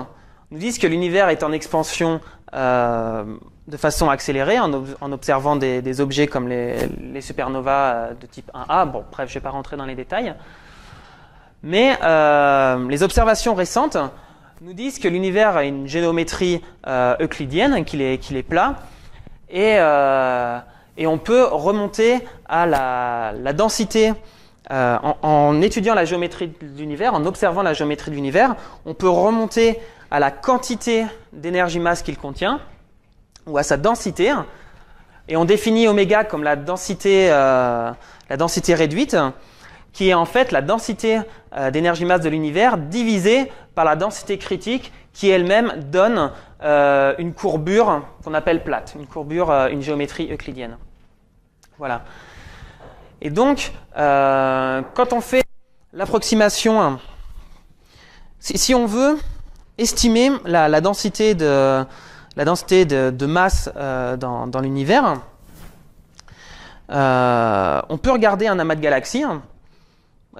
nous disent que l'univers est en expansion de façon accélérée en observant des objets comme les supernovas de type 1A. Bon, bref, je ne vais pas rentrer dans les détails. Mais les observations récentes nous disent que l'univers a une géométrie euclidienne, qu'il est plat, et on peut remonter à la densité. En étudiant la géométrie de l'univers, en observant la géométrie de l'univers, on peut remonter à la quantité d'énergie-masse qu'il contient, ou à sa densité, et on définit oméga comme la densité réduite, qui est en fait la densité d'énergie-masse de l'univers divisée par la densité critique, qui elle-même donne une courbure qu'on appelle plate, une géométrie euclidienne. Voilà. Et donc, quand on fait l'approximation, si on veut estimer la densité de masse dans l'univers, on peut regarder un amas de galaxies.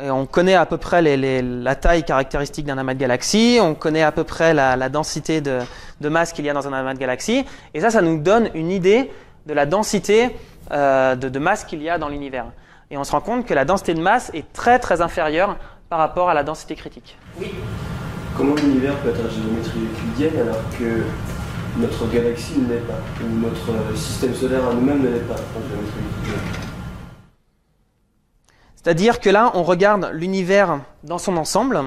Et on connaît à peu près la taille caractéristique d'un amas de galaxies, on connaît à peu près la densité de masse qu'il y a dans un amas de galaxies, et ça nous donne une idée de la densité de masse qu'il y a dans l'univers. et on se rend compte que la densité de masse est très très inférieure par rapport à la densité critique. Oui. Comment l'univers peut être à géométrie euclidienne alors que notre galaxie ne l'est pas, ou notre système solaire à nous-mêmes ne l'est pas en géométrie euclidienne? C'est-à-dire que là, on regarde l'univers dans son ensemble,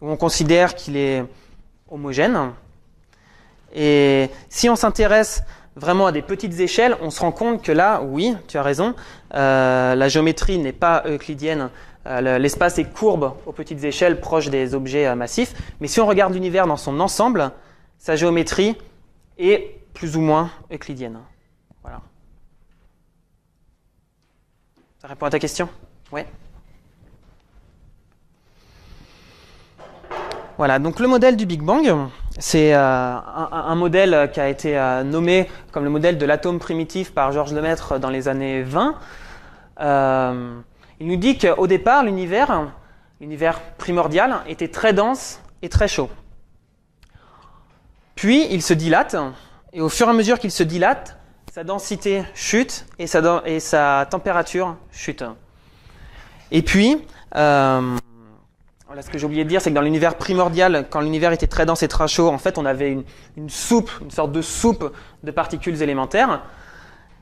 où on considère qu'il est homogène. Et si on s'intéresse vraiment à des petites échelles, on se rend compte que là, oui, tu as raison, la géométrie n'est pas euclidienne. L'espace est courbe aux petites échelles proches des objets massifs. Mais si on regarde l'univers dans son ensemble, sa géométrie est plus ou moins euclidienne. Voilà. Ça répond à ta question ? Oui. Voilà, donc le modèle du Big Bang, c'est un modèle qui a été nommé comme le modèle de l'atome primitif par Georges Lemaître dans les années 20. Il nous dit qu'au départ, l'univers primordial, était très dense et très chaud. Puis, il se dilate, et au fur et à mesure qu'il se dilate, sa densité chute et sa température chute. Et puis, voilà, ce que j'ai oublié de dire, c'est que dans l'univers primordial, quand l'univers était très dense et très chaud, en fait, on avait une soupe, une sorte de soupe de particules élémentaires.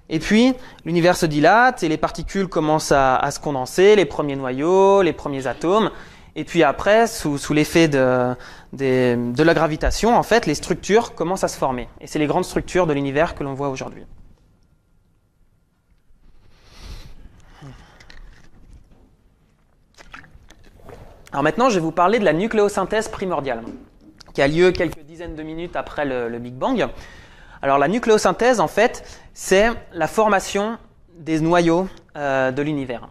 Et puis, l'univers se dilate et les particules commencent à se condenser, les premiers noyaux, les premiers atomes. Et puis après, sous l'effet de la gravitation, en fait, les structures commencent à se former. Et c'est les grandes structures de l'univers que l'on voit aujourd'hui. Alors maintenant, je vais vous parler de la nucléosynthèse primordiale, qui a lieu quelques dizaines de minutes après le Big Bang. Alors la nucléosynthèse, en fait, c'est la formation des noyaux de l'univers.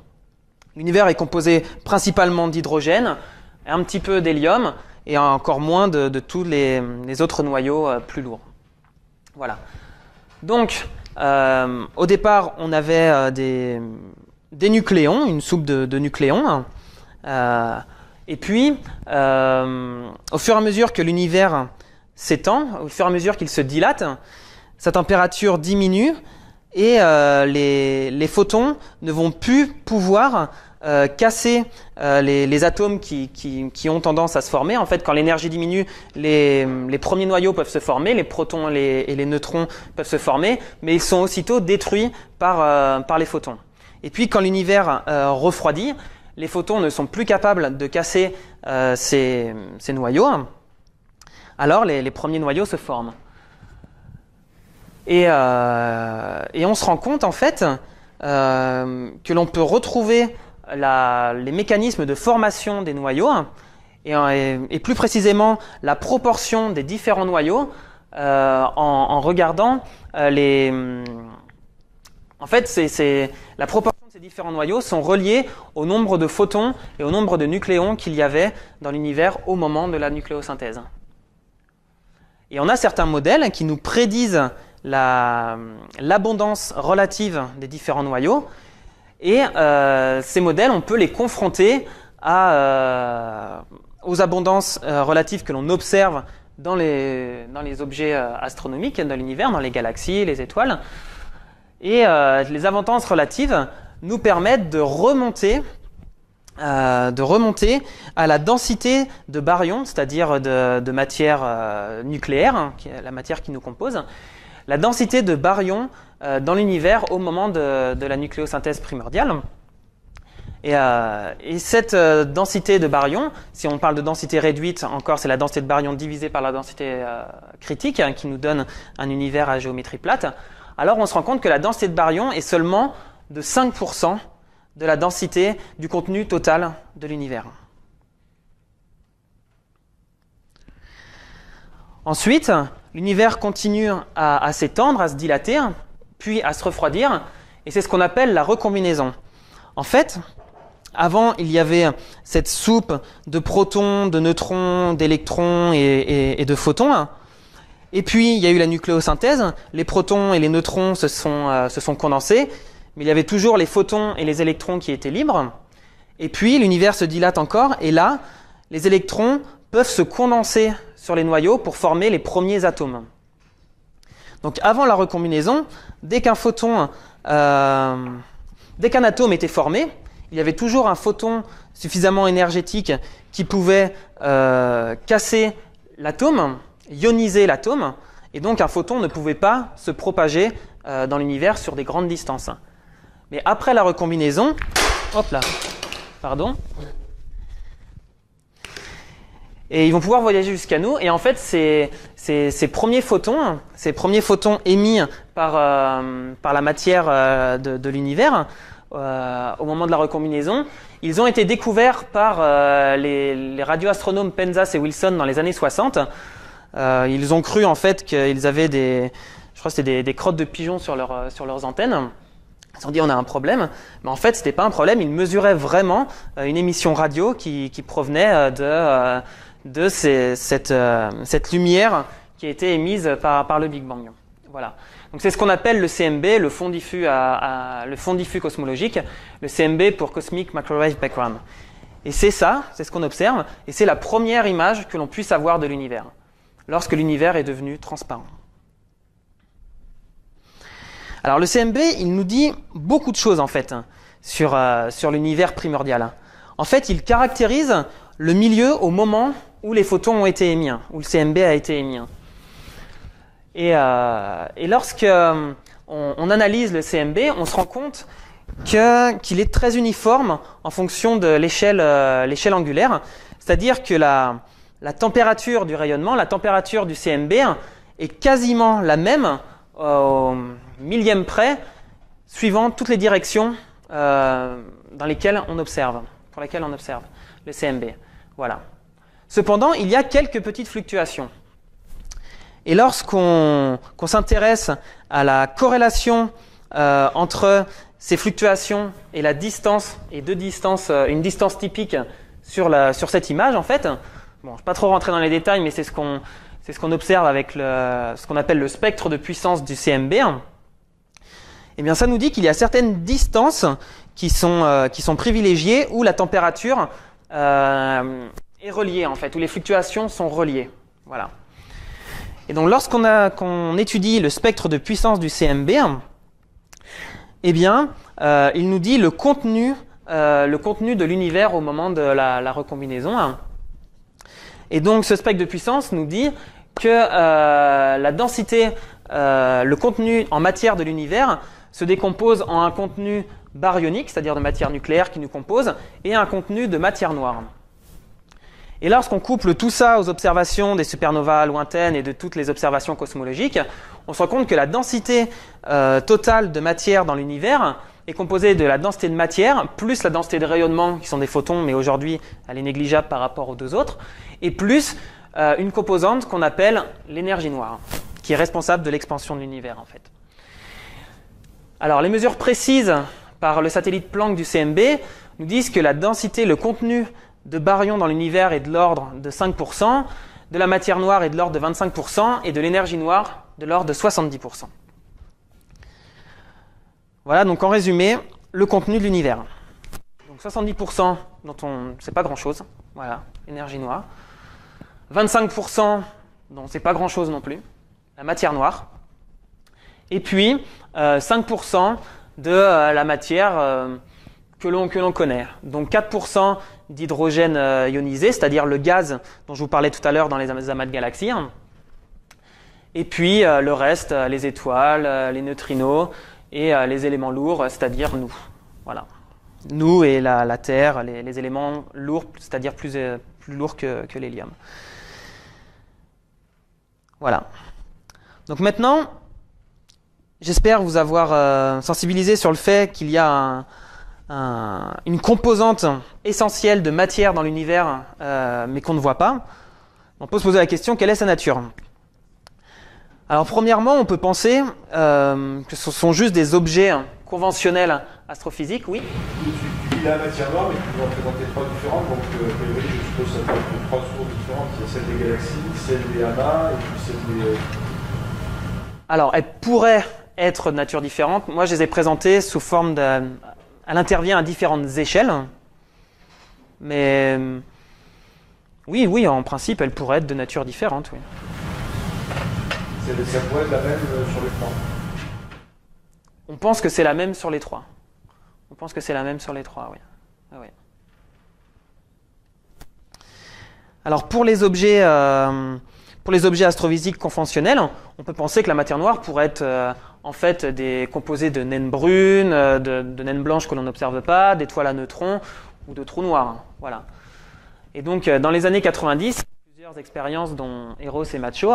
L'univers est composé principalement d'hydrogène, un petit peu d'hélium, et encore moins de tous les autres noyaux plus lourds. Voilà. Donc, au départ, on avait des nucléons, une soupe de nucléons. Et puis, au fur et à mesure que l'univers s'étend, au fur et à mesure qu'il se dilate, sa température diminue et les photons ne vont plus pouvoir casser les atomes qui ont tendance à se former. En fait, quand l'énergie diminue, les premiers noyaux peuvent se former, les protons et les neutrons peuvent se former, mais ils sont aussitôt détruits par les photons. Et puis, quand l'univers refroidit, les photons ne sont plus capables de casser ces noyaux, alors les premiers noyaux se forment. Et on se rend compte en fait que l'on peut retrouver les mécanismes de formation des noyaux et plus précisément la proportion des différents noyaux en regardant En fait, la proportion de ces différents noyaux sont reliés au nombre de photons et au nombre de nucléons qu'il y avait dans l'univers au moment de la nucléosynthèse. Et on a certains modèles qui nous prédisent l'abondance relative des différents noyaux. Et ces modèles, on peut les confronter aux abondances relatives que l'on observe dans les objets astronomiques de l'univers, dans les galaxies, les étoiles. Et les abondances relatives nous permettent de remonter à la densité de baryons, c'est-à-dire de matière nucléaire, qui est la matière qui nous compose, la densité de baryons dans l'univers au moment de la nucléosynthèse primordiale. Et cette densité de baryons, si on parle de densité réduite, encore c'est la densité de baryons divisée par la densité critique, qui nous donne un univers à géométrie plate. Alors on se rend compte que la densité de baryons est seulement de 5% de la densité du contenu total de l'univers. Ensuite, l'univers continue à s'étendre, à se dilater, puis à se refroidir, et c'est ce qu'on appelle la recombinaison. En fait, avant, il y avait cette soupe de protons, de neutrons, d'électrons et de photons. Et puis, il y a eu la nucléosynthèse. Les protons et les neutrons se sont condensés, mais il y avait toujours les photons et les électrons qui étaient libres. Et puis, l'univers se dilate encore, et là, les électrons peuvent se condenser sur les noyaux pour former les premiers atomes. Donc, avant la recombinaison, dès qu'un photon dès qu'un atome était formé, il y avait toujours un photon suffisamment énergétique qui pouvait casser l'atome, ioniser l'atome, et donc un photon ne pouvait pas se propager dans l'univers sur des grandes distances. Mais après la recombinaison, hop là, pardon, et ils vont pouvoir voyager jusqu'à nous, et en fait ces premiers photons émis par la matière de l'univers, au moment de la recombinaison, ils ont été découverts par les radioastronomes Penzas et Wilson dans les années 60. Ils ont cru en fait qu'ils avaient je crois que c'était des crottes de pigeons sur leurs antennes. Ils se sont dit on a un problème, mais en fait c'était pas un problème. Ils mesuraient vraiment une émission radio qui provenait de cette lumière qui a été émise par le Big Bang. Voilà. Donc c'est ce qu'on appelle le CMB, le fond diffus cosmologique, le CMB pour Cosmic Microwave Background. Et c'est ça, c'est ce qu'on observe, et c'est la première image que l'on puisse avoir de l'univers, lorsque l'univers est devenu transparent. Alors le CMB, il nous dit beaucoup de choses en fait sur l'univers primordial. En fait, il caractérise le milieu au moment où les photons ont été émis, où le CMB a été émis. Et lorsque on analyse le CMB, on se rend compte qu'il est très uniforme en fonction de l'échelle angulaire, c'est-à-dire que la température du rayonnement, la température du CMB est quasiment la même au millième près, suivant toutes les directions pour lesquelles on observe le CMB. Voilà. Cependant, il y a quelques petites fluctuations. Et lorsqu'on s'intéresse à la corrélation entre ces fluctuations et la distance, et une distance typique sur cette image, en fait, bon, je ne vais pas trop rentrer dans les détails, mais c'est ce qu'on observe avec ce qu'on appelle le spectre de puissance du CMB. Eh bien, ça nous dit qu'il y a certaines distances qui sont privilégiées où la température est reliée, en fait, où les fluctuations sont reliées. Voilà. Et donc, qu'on étudie le spectre de puissance du CMB, eh bien, il nous dit le contenu de l'univers au moment de la recombinaison. Et donc, ce spectre de puissance nous dit que la densité, le contenu en matière de l'univers se décompose en un contenu baryonique, c'est-à-dire de matière nucléaire qui nous compose, et un contenu de matière noire. Et lorsqu'on couple tout ça aux observations des supernovas lointaines et de toutes les observations cosmologiques, on se rend compte que la densité totale de matière dans l'univers est composée de la densité de matière plus la densité de rayonnement, qui sont des photons, mais aujourd'hui elle est négligeable par rapport aux deux autres, et plus une composante qu'on appelle l'énergie noire, qui est responsable de l'expansion de l'univers en fait. Alors les mesures précises par le satellite Planck du CMB nous disent que la densité, le contenu de baryons dans l'univers est de l'ordre de 5%, de la matière noire est de l'ordre de 25% et de l'énergie noire de l'ordre de 70%. Voilà donc en résumé le contenu de l'univers. Donc 70% dont on ne sait pas grand-chose, voilà, énergie noire. 25% dont on ne sait pas grand-chose non plus, la matière noire. Et puis 5% de la matière que l'on connaît. Donc 4% d'hydrogène ionisé, c'est-à-dire le gaz dont je vous parlais tout à l'heure dans les amas de galaxies. Et puis le reste, les étoiles, les neutrinos et les éléments lourds, c'est-à-dire nous. Voilà. Nous et la Terre, les éléments lourds, c'est-à-dire plus lourds que l'hélium. Voilà. Donc maintenant, j'espère vous avoir sensibilisé sur le fait qu'il y a une composante essentielle de matière dans l'univers, mais qu'on ne voit pas. On peut se poser la question, quelle est sa nature ? Alors premièrement, on peut penser que ce sont juste des objets conventionnels astrophysiques, oui. Tu dis la matière noire, mais tu peux en présenter trois différentes, donc je suppose que ça peut être trois sources différentes. Il y a celle des galaxies, celle des amas, et puis celle des... Alors, elle pourrait être de nature différente. Moi, je les ai présentées sous forme de... Elle intervient à différentes échelles. Mais oui, en principe, elle pourrait être de nature différente, oui. Ça pourrait être la même sur les trois. On pense que c'est la même sur les trois. On pense que c'est la même sur les trois, oui. Ah, oui. Alors pour les objets astrophysiques conventionnels, on peut penser que la matière noire pourrait être en fait des composés de naines brunes, de naines blanches que l'on n'observe pas, d'étoiles à neutrons ou de trous noirs. Voilà. Et donc dans les années 90, plusieurs expériences dont Eros et Macho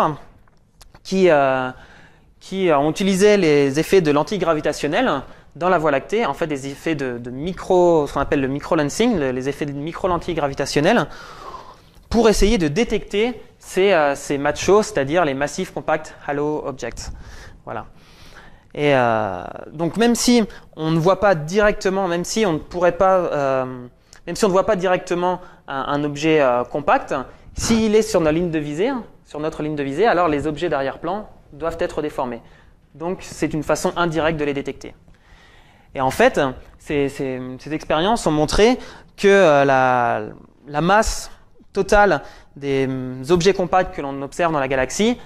qui ont utilisé les effets de lentilles gravitationnelles dans la Voie lactée, en fait des effets de micro, ce qu'on appelle le micro-lensing, les effets de micro-lentilles gravitationnelles, pour essayer de détecter ces machos, c'est-à-dire les Massive Compact Halo Objects. Voilà. Et donc même si on ne voit pas directement, même si on ne voit pas directement un objet compact, s'il est sur notre ligne de visée, alors les objets d'arrière-plan doivent être déformés. Donc c'est une façon indirecte de les détecter. Et en fait, ces expériences ont montré que la masse totale des objets compacts que l'on observe dans la galaxie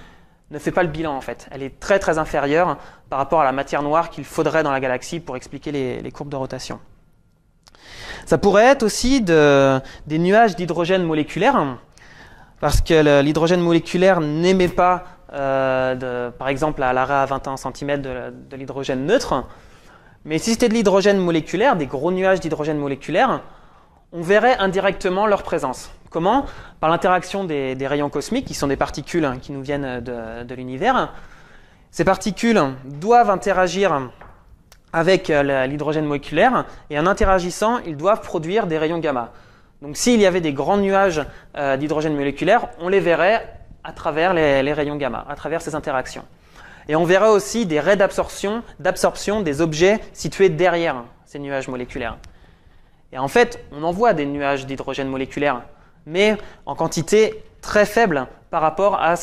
ne fait pas le bilan en fait. Elle est très très inférieure par rapport à la matière noire qu'il faudrait dans la galaxie pour expliquer les courbes de rotation. Ça pourrait être aussi des nuages d'hydrogène moléculaire, parce que l'hydrogène moléculaire n'émet pas, par exemple à l'arrêt à 21 cm de l'hydrogène neutre. Mais si c'était de l'hydrogène moléculaire, des gros nuages d'hydrogène moléculaire, on verrait indirectement leur présence. Comment? Par l'interaction des rayons cosmiques, qui sont des particules qui nous viennent de l'univers. Ces particules doivent interagir avec l'hydrogène moléculaire, et en interagissant, ils doivent produire des rayons gamma. Donc s'il y avait des grands nuages d'hydrogène moléculaire, on les verrait à travers les rayons gamma, à travers ces interactions. Et on verrait aussi des raies d'absorption des objets situés derrière ces nuages moléculaires. Et en fait, on en voit des nuages d'hydrogène moléculaire, mais en quantité très faible par rapport à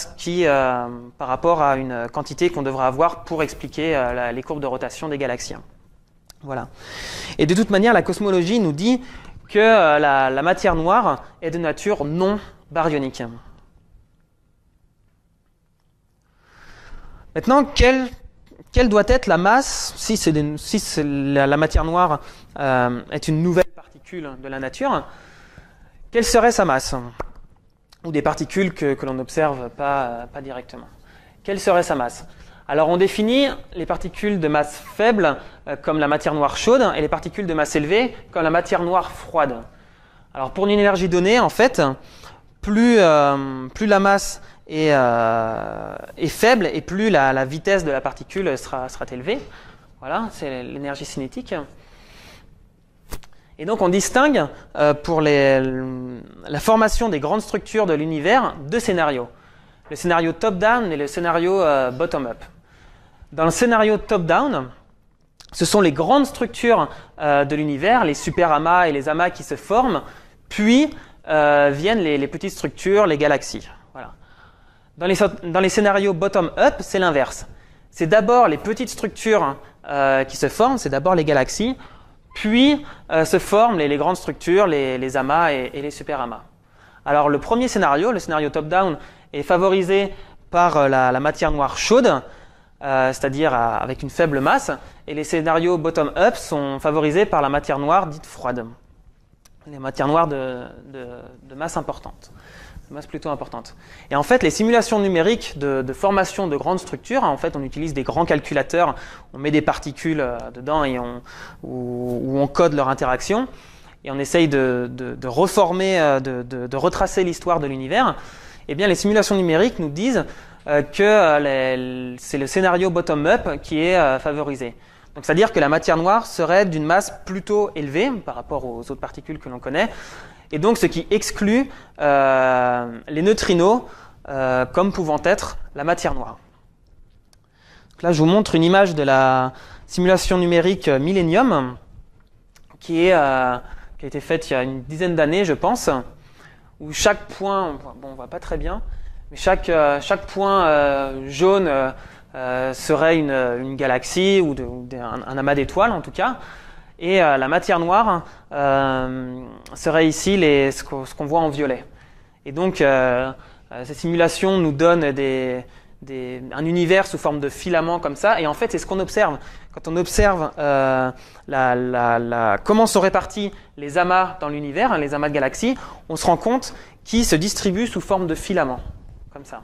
une quantité qu'on devrait avoir pour expliquer les courbes de rotation des galaxies. Voilà. Et de toute manière, la cosmologie nous dit que la matière noire est de nature non baryonique. Maintenant, quelle doit être la masse, si la matière noire est une nouvelle particule de la nature, quelle serait sa masse? Ou des particules que l'on n'observe pas directement. Quelle serait sa masse? Alors on définit les particules de masse faible comme la matière noire chaude et les particules de masse élevée comme la matière noire froide. Alors pour une énergie donnée, en fait, plus la masse est faible et plus la vitesse de la particule sera élevée. Voilà, c'est l'énergie cinétique. Et donc on distingue pour la formation des grandes structures de l'univers deux scénarios. Le scénario top-down et le scénario bottom-up. Dans le scénario top-down, ce sont les grandes structures de l'univers, les super-amas et les amas qui se forment, puis viennent les petites structures, les galaxies. Voilà. Dans les scénarios bottom-up, c'est l'inverse. C'est d'abord les petites structures qui se forment, c'est d'abord les galaxies, puis se forment les grandes structures, les amas et les super-amas. Alors le premier scénario, le scénario top-down, est favorisé par la matière noire chaude, c'est-à-dire avec une faible masse, et les scénarios bottom-up sont favorisés par la matière noire dite froide, les matières noires de masse importante. Masse plutôt importante. Et en fait, les simulations numériques de formation de grandes structures, en fait, on utilise des grands calculateurs, on met des particules dedans et où on code leur interaction, et on essaye de reformer, de retracer l'histoire de l'univers. Eh bien, les simulations numériques nous disent que c'est le scénario bottom-up qui est favorisé. Donc, c'est-à-dire que la matière noire serait d'une masse plutôt élevée par rapport aux autres particules que l'on connaît, et donc ce qui exclut les neutrinos comme pouvant être la matière noire. Donc là, je vous montre une image de la simulation numérique Millennium qui a été faite il y a une dizaine d'années, je pense, où chaque point, bon, on voit pas très bien, mais chaque point jaune serait une galaxie ou un amas d'étoiles en tout cas. Et la matière noire serait ici ce qu'on voit en violet. Et donc, ces simulations nous donnent des un univers sous forme de filaments comme ça. Et en fait, c'est ce qu'on observe. Quand on observe comment sont répartis les amas dans l'univers, les amas de galaxies, on se rend compte qu'ils se distribuent sous forme de filaments, comme ça.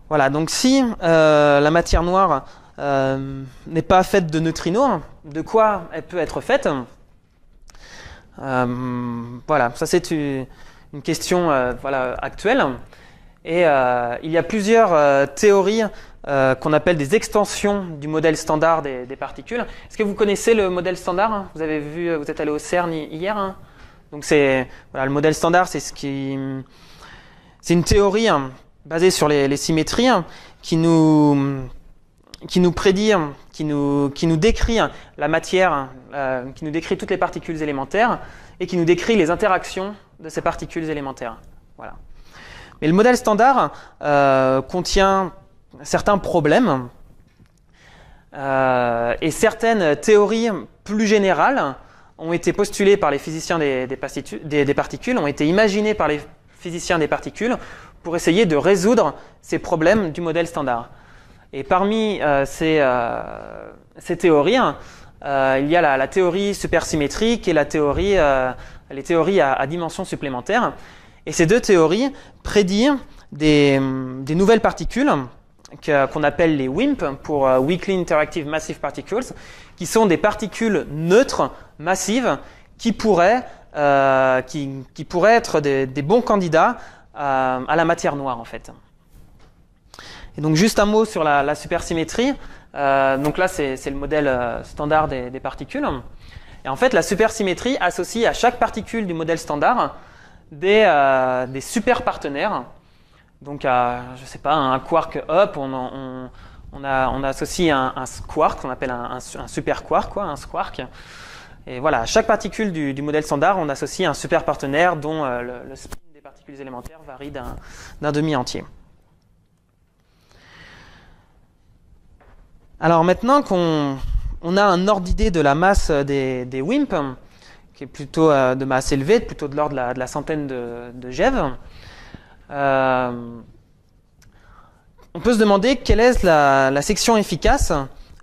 Voilà, donc si la matière noire n'est pas faite de neutrinos, de quoi elle peut être faite? Voilà, ça c'est une question actuelle. Et il y a plusieurs théories qu'on appelle des extensions du modèle standard des particules. Est-ce que vous connaissez le modèle standard? Vous avez vu, vous êtes allé au CERN hier, hein? Donc le modèle standard, c'est une théorie basée sur les symétries qui nous prédit, qui nous décrit la matière, qui nous décrit toutes les particules élémentaires et qui nous décrit les interactions de ces particules élémentaires. Voilà. Mais le modèle standard contient certains problèmes et certaines théories plus générales ont été postulées par les physiciens des particules, ont été imaginées par les physiciens des particules pour essayer de résoudre ces problèmes du modèle standard. Et parmi ces théories, il y a la théorie supersymétrique et les théories à dimension supplémentaire. Et ces deux théories prédisent des nouvelles particules qu'on appelle les WIMP, pour Weakly Interactive Massive Particles, qui sont des particules neutres, massives, qui pourraient être des bons candidats à la matière noire, en fait. Et donc juste un mot sur la supersymétrie. Donc là, c'est le modèle standard des particules. Et en fait, la supersymétrie associe à chaque particule du modèle standard des super partenaires. Donc je sais pas, un quark up, on associe un quark qu'on appelle un super quark, un squark. Et voilà, à chaque particule du modèle standard, on associe un super partenaire dont le spin des particules élémentaires varie d'un demi-entier. Alors maintenant qu'on a un ordre d'idée de la masse des WIMP, qui est plutôt de masse élevée, plutôt de l'ordre de la centaine de GeV, on peut se demander quelle est la section efficace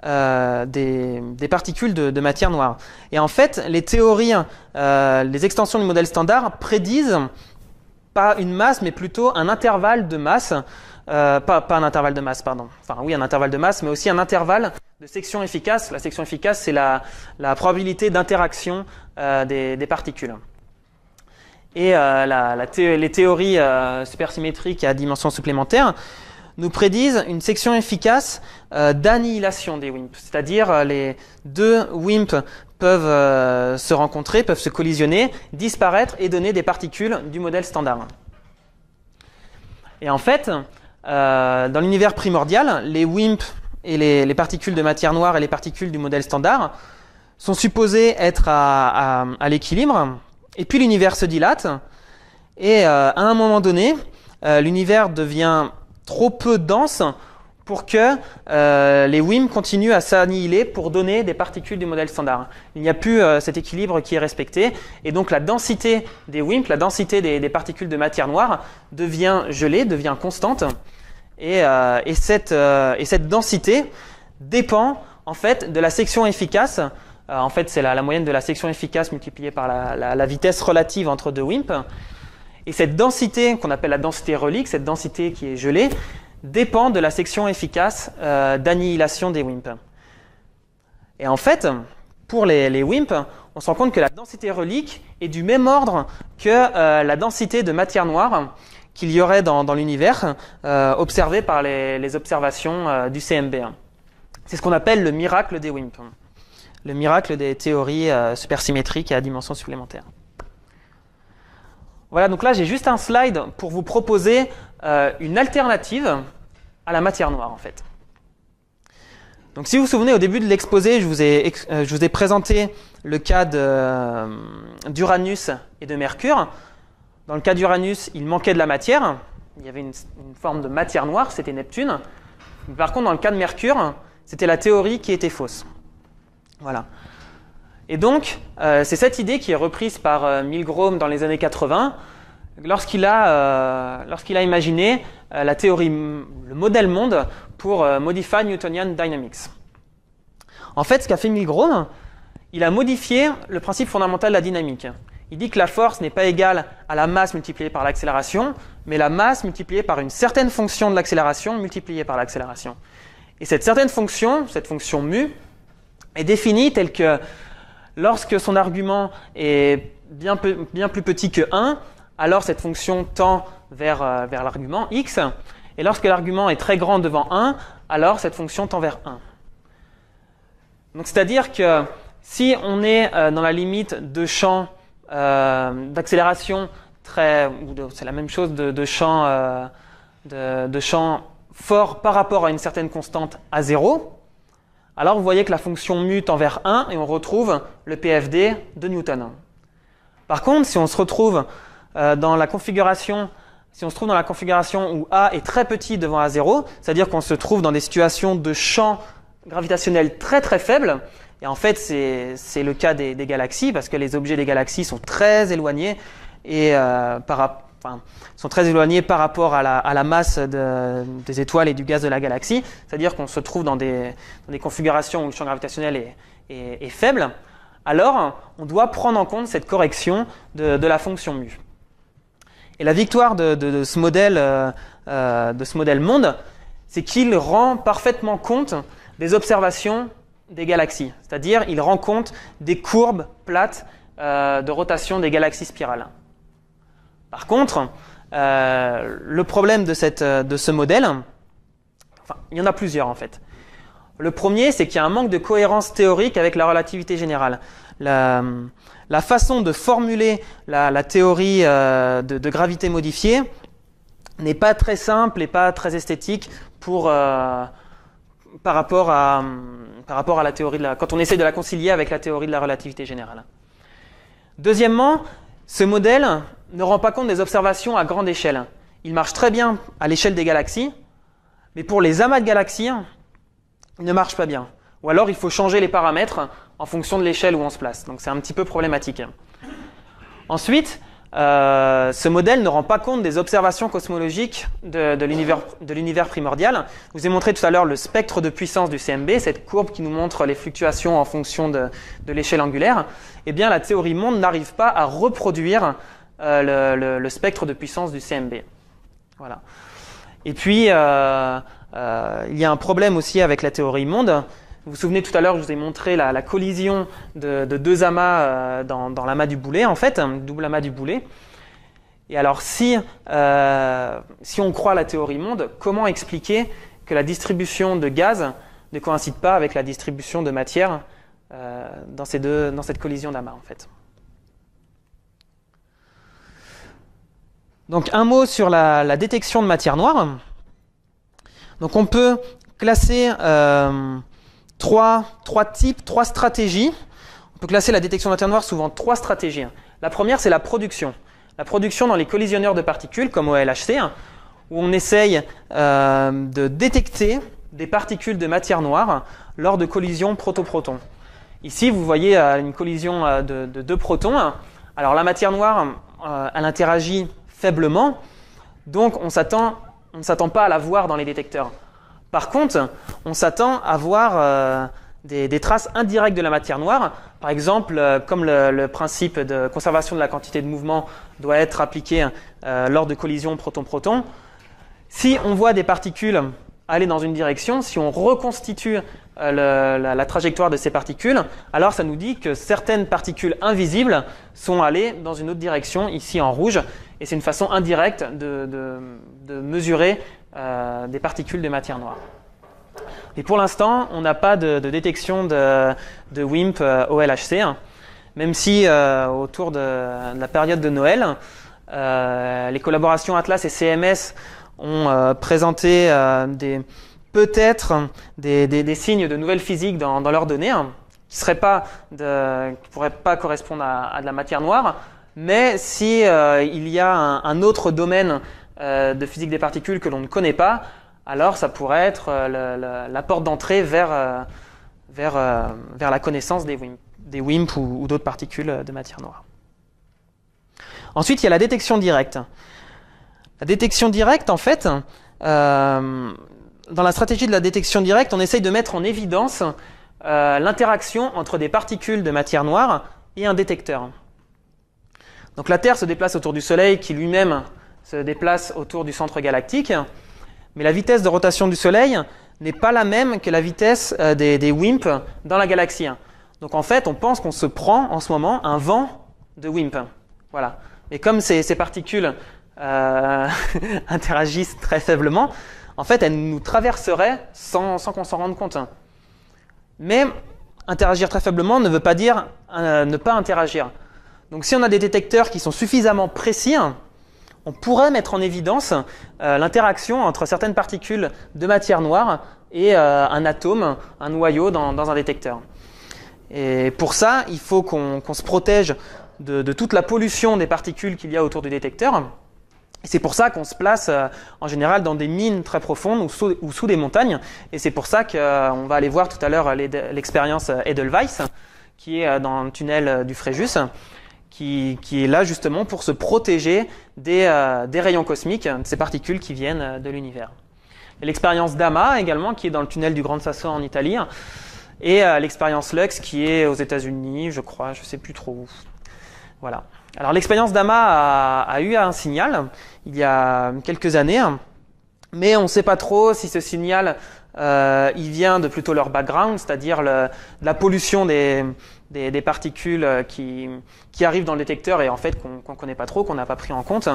des particules de matière noire. Et en fait, les théories, les extensions du modèle standard prédisent pas une masse, mais plutôt un intervalle de masse. Pas un intervalle de masse, pardon. Enfin oui, un intervalle de masse, mais aussi un intervalle de section efficace. La section efficace, c'est la probabilité d'interaction des particules. Et les théories supersymétriques à dimension supplémentaire nous prédisent une section efficace d'annihilation des WIMP. C'est-à-dire les deux WIMP peuvent se rencontrer, peuvent se collisionner, disparaître et donner des particules du modèle standard. Et en fait, dans l'univers primordial, les WIMP et les particules de matière noire et les particules du modèle standard sont supposées être à l'équilibre, et puis l'univers se dilate, et à un moment donné, l'univers devient trop peu dense pour que les WIMP continuent à s'annihiler pour donner des particules du modèle standard. Il n'y a plus cet équilibre qui est respecté, et donc la densité des WIMP, la densité des particules de matière noire devient gelée, devient constante, et cette densité dépend en fait de la section efficace. En fait, c'est la moyenne de la section efficace multipliée par la vitesse relative entre deux WIMP. Et cette densité, qu'on appelle la densité relique, cette densité qui est gelée, dépend de la section efficace d'annihilation des WIMP. Et en fait, pour les WIMP, on se rend compte que la densité relique est du même ordre que la densité de matière noire qu'il y aurait dans l'univers, observée par les observations du CMB. C'est ce qu'on appelle le miracle des WIMP, le miracle des théories supersymétriques à dimension supplémentaire. Voilà, donc là j'ai juste un slide pour vous proposer une alternative à la matière noire en fait. Donc si vous vous souvenez, au début de l'exposé, je vous ai présenté le cas d'Uranus et de Mercure. Dans le cas d'Uranus, il manquait de la matière, il y avait une forme de matière noire, c'était Neptune. Par contre, dans le cas de Mercure, c'était la théorie qui était fausse. Voilà. Et donc, c'est cette idée qui est reprise par Milgrom dans les années 80, lorsqu'il a imaginé la théorie, le modèle monde pour Modified Newtonian Dynamics. En fait, ce qu'a fait Milgrom, il a modifié le principe fondamental de la dynamique. Il dit que la force n'est pas égale à la masse multipliée par l'accélération, mais la masse multipliée par une certaine fonction de l'accélération multipliée par l'accélération. Et cette certaine fonction, cette fonction mu, est définie telle que lorsque son argument est bien plus petit que 1, alors cette fonction tend vers l'argument x, et lorsque l'argument est très grand devant 1, alors cette fonction tend vers 1. Donc c'est-à-dire que si on est dans la limite de champ d'accélération c'est la même chose de champ fort par rapport à une certaine constante à 0, alors vous voyez que la fonction mu tend vers 1 et on retrouve le PFD de Newton. Par contre, si on se retrouve dans la configuration où A est très petit devant A0, c'est-à-dire qu'on se trouve dans des situations de champ gravitationnel très très faible, et en fait c'est le cas des galaxies, parce que les objets des galaxies sont très éloignés et sont très éloignés par rapport à la masse des étoiles et du gaz de la galaxie, c'est-à-dire qu'on se trouve dans des configurations où le champ gravitationnel est faible, alors on doit prendre en compte cette correction de la fonction mu. Et la victoire de ce modèle monde, c'est qu'il rend parfaitement compte des observations des galaxies, c'est-à-dire il rend compte des courbes plates de rotation des galaxies spirales. Par contre, le problème de ce modèle, il y en a plusieurs en fait. Le premier, c'est qu'il y a un manque de cohérence théorique avec la relativité générale. La façon de formuler la théorie de gravité modifiée n'est pas très simple et pas très esthétique par rapport à la théorie quand on essaie de la concilier avec la théorie de la relativité générale. Deuxièmement, ce modèle ne rend pas compte des observations à grande échelle. Il marche très bien à l'échelle des galaxies, mais pour les amas de galaxies, il ne marche pas bien. Ou alors il faut changer les paramètres en fonction de l'échelle où on se place. Donc c'est un petit peu problématique. Ensuite, ce modèle ne rend pas compte des observations cosmologiques de l'univers primordial. Je vous ai montré tout à l'heure le spectre de puissance du CMB, cette courbe qui nous montre les fluctuations en fonction de l'échelle angulaire. Eh bien, la théorie monde n'arrive pas à reproduire le spectre de puissance du CMB. Voilà. Et puis, il y a un problème aussi avec la théorie monde. Vous vous souvenez tout à l'heure, je vous ai montré la collision de deux amas dans l'amas du boulet, en fait, un double amas du boulet. Et alors, si on croit la théorie monde, comment expliquer que la distribution de gaz ne coïncide pas avec la distribution de matière dans cette collision d'amas, en fait? Donc, un mot sur la détection de matière noire. Donc, on peut classer trois stratégies. On peut classer la détection de matière noire souvent 3 stratégies. La première, c'est la production. La production dans les collisionneurs de particules, comme au LHC, où on essaye de détecter des particules de matière noire lors de collisions proto-protons. Ici, vous voyez une collision de 2 protons. Alors, la matière noire, elle interagit faiblement, donc on ne s'attend pas à la voir dans les détecteurs. Par contre, on s'attend à voir des traces indirectes de la matière noire. Par exemple, comme le principe de conservation de la quantité de mouvement doit être appliqué lors de collisions proton-proton, si on voit des particules aller dans une direction, si on reconstitue la trajectoire de ces particules, alors ça nous dit que certaines particules invisibles sont allées dans une autre direction, ici en rouge, et c'est une façon indirecte de mesurer des particules de matière noire. Et pour l'instant, on n'a pas de détection de WIMP au LHC, même si autour de la période de Noël, les collaborations Atlas et CMS ont présenté peut-être des signes de nouvelle physique dans leurs données, qui ne pourraient pas correspondre à de la matière noire, mais si il y a un autre domaine de physique des particules que l'on ne connaît pas, alors ça pourrait être la porte d'entrée vers la connaissance des WIMP. des WIMP ou d'autres particules de matière noire. Ensuite, il y a la détection directe. La détection directe, en fait, dans la stratégie de la détection directe, on essaye de mettre en évidence l'interaction entre des particules de matière noire et un détecteur. Donc la Terre se déplace autour du Soleil, qui lui-même se déplace autour du centre galactique, mais la vitesse de rotation du Soleil n'est pas la même que la vitesse des WIMP dans la galaxie. Donc en fait, on pense qu'on se prend en ce moment un vent de WIMP. Voilà. Et comme ces particules interagissent très faiblement, en fait, elles nous traverseraient sans qu'on s'en rende compte. Mais interagir très faiblement ne veut pas dire ne pas interagir. Donc si on a des détecteurs qui sont suffisamment précis, on pourrait mettre en évidence l'interaction entre certaines particules de matière noire et un atome, un noyau dans un détecteur. Et pour ça, il faut qu'on se protège de toute la pollution des particules qu'il y a autour du détecteur. Et c'est pour ça qu'on se place en général dans des mines très profondes ou sous des montagnes. Et c'est pour ça qu'on va aller voir tout à l'heure l'expérience Edelweiss, qui est dans le tunnel du Fréjus, qui est là justement pour se protéger des rayons cosmiques, de ces particules qui viennent de l'univers. Et l'expérience Dama également, qui est dans le tunnel du Grand Sasso en Italie, et l'expérience Lux, qui est aux États-Unis, je crois, je ne sais plus trop où. Voilà. Alors l'expérience Dama a eu un signal il y a quelques années, mais on ne sait pas trop si ce signal il vient de plutôt leur background, c'est-à-dire de la pollution des particules qui arrivent dans le détecteur et en fait qu'on ne connaît pas trop, qu'on n'a pas pris en compte.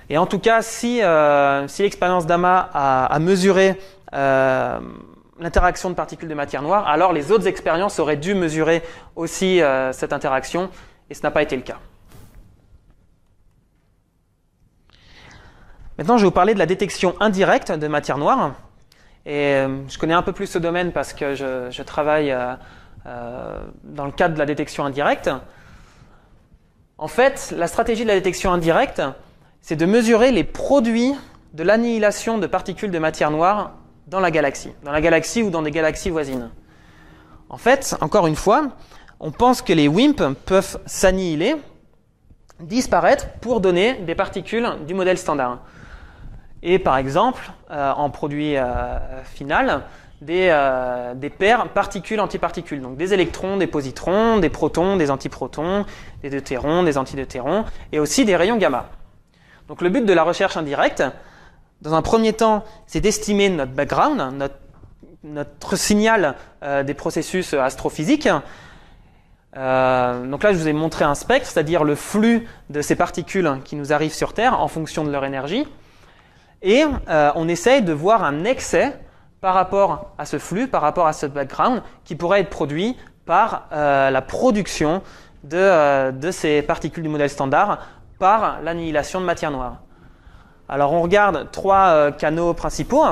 Et en tout cas, si l'expérience Dama a mesuré l'interaction de particules de matière noire, alors les autres expériences auraient dû mesurer aussi cette interaction, et ce n'a pas été le cas. Maintenant, je vais vous parler de la détection indirecte de matière noire. Et je connais un peu plus ce domaine parce que je travaille dans le cadre de la détection indirecte. En fait, la stratégie de la détection indirecte, c'est de mesurer les produits de l'annihilation de particules de matière noire dans la galaxie ou dans des galaxies voisines. En fait, encore une fois, on pense que les WIMP peuvent s'annihiler, disparaître pour donner des particules du modèle standard. Et par exemple, en produit final, des paires particules-antiparticules, donc des électrons, des positrons, des protons, des antiprotons, des deutérons, des antideutérons, et aussi des rayons gamma. Donc le but de la recherche indirecte, dans un premier temps, c'est d'estimer notre background, notre signal des processus astrophysiques. Donc là, je vous ai montré un spectre, c'est-à-dire le flux de ces particules qui nous arrivent sur Terre en fonction de leur énergie. Et on essaye de voir un excès par rapport à ce flux, par rapport à ce background, qui pourrait être produit par la production de ces particules du modèle standard par l'annihilation de matière noire. Alors on regarde trois canaux principaux.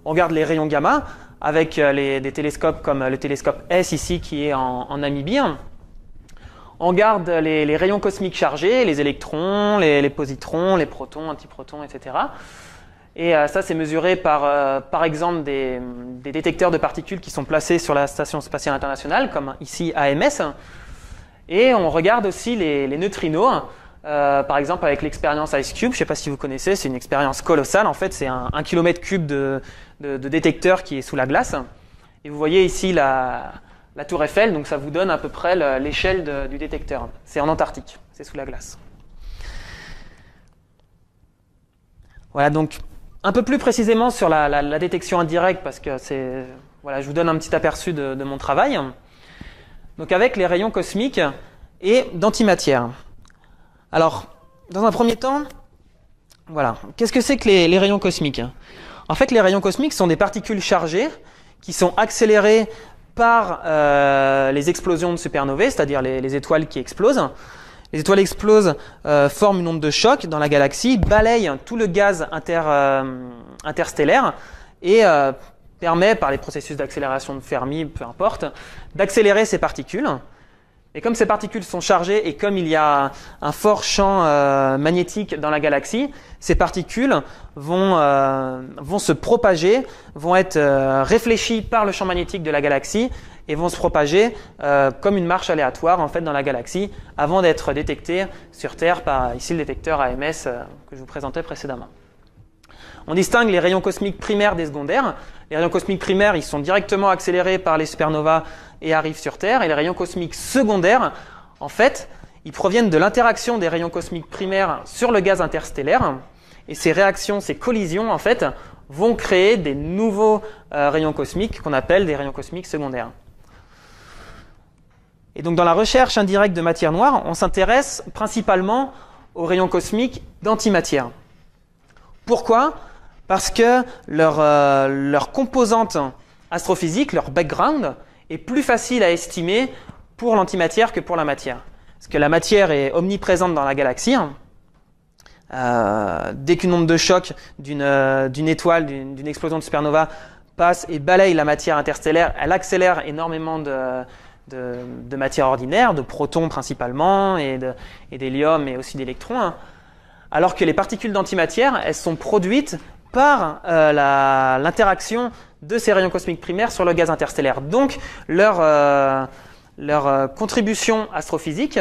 On regarde les rayons gamma avec des télescopes comme le télescope S ici qui est en Namibie. On regarde les rayons cosmiques chargés, les électrons, les positrons, les protons, antiprotons, etc. Et ça, c'est mesuré par exemple des détecteurs de particules qui sont placés sur la Station spatiale internationale, comme ici AMS. Et on regarde aussi les neutrinos, par exemple avec l'expérience IceCube. Je ne sais pas si vous connaissez, c'est une expérience colossale. En fait, c'est un kilomètre cube de détecteur qui est sous la glace. Et vous voyez ici la tour Eiffel, donc ça vous donne à peu près l'échelle du détecteur. C'est en Antarctique, c'est sous la glace. Voilà, donc un peu plus précisément sur la détection indirecte, parce que je vous donne un petit aperçu de mon travail. Donc avec les rayons cosmiques et d'antimatière. Alors, dans un premier temps, voilà, qu'est-ce que c'est que les rayons cosmiques ? En fait, les rayons cosmiques sont des particules chargées qui sont accélérées par les explosions de supernovae, c'est-à-dire les étoiles qui explosent. Les étoiles explosent, forment une onde de choc dans la galaxie, balayent tout le gaz interstellaire et permet, par les processus d'accélération de Fermi, peu importe, d'accélérer ces particules Et comme ces particules sont chargées et comme il y a un fort champ magnétique dans la galaxie, ces particules vont se propager, vont être réfléchies par le champ magnétique de la galaxie et vont se propager comme une marche aléatoire en fait dans la galaxie avant d'être détectées sur Terre par ici le détecteur AMS que je vous présentais précédemment. On distingue les rayons cosmiques primaires des secondaires. Les rayons cosmiques primaires, ils sont directement accélérés par les supernovas et arrivent sur Terre. Et les rayons cosmiques secondaires, en fait, ils proviennent de l'interaction des rayons cosmiques primaires sur le gaz interstellaire. Et ces réactions, ces collisions, en fait, vont créer des nouveaux rayons cosmiques qu'on appelle des rayons cosmiques secondaires. Et donc, dans la recherche indirecte de matière noire, on s'intéresse principalement aux rayons cosmiques d'antimatière. Pourquoi ? Parce que leur composante astrophysique, leur background, est plus facile à estimer pour l'antimatière que pour la matière. Parce que la matière est omniprésente dans la galaxie. Dès qu'une onde de choc d'une étoile, d'une explosion de supernova passe et balaye la matière interstellaire, elle accélère énormément de matière ordinaire, de protons principalement, et d'hélium et aussi d'électrons. Alors que les particules d'antimatière, elles sont produites par l'interaction de ces rayons cosmiques primaires sur le gaz interstellaire. Donc, leur contribution astrophysique,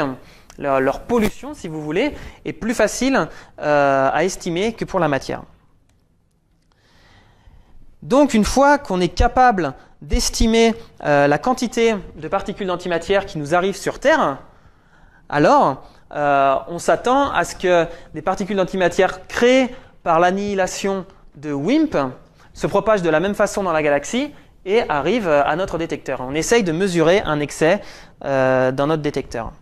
leur pollution, si vous voulez, est plus facile à estimer que pour la matière. Donc, une fois qu'on est capable d'estimer la quantité de particules d'antimatière qui nous arrivent sur Terre, alors on s'attend à ce que des particules d'antimatière créées par l'annihilation de WIMP se propagent de la même façon dans la galaxie et arrivent à notre détecteur. On essaye de mesurer un excès dans notre détecteur.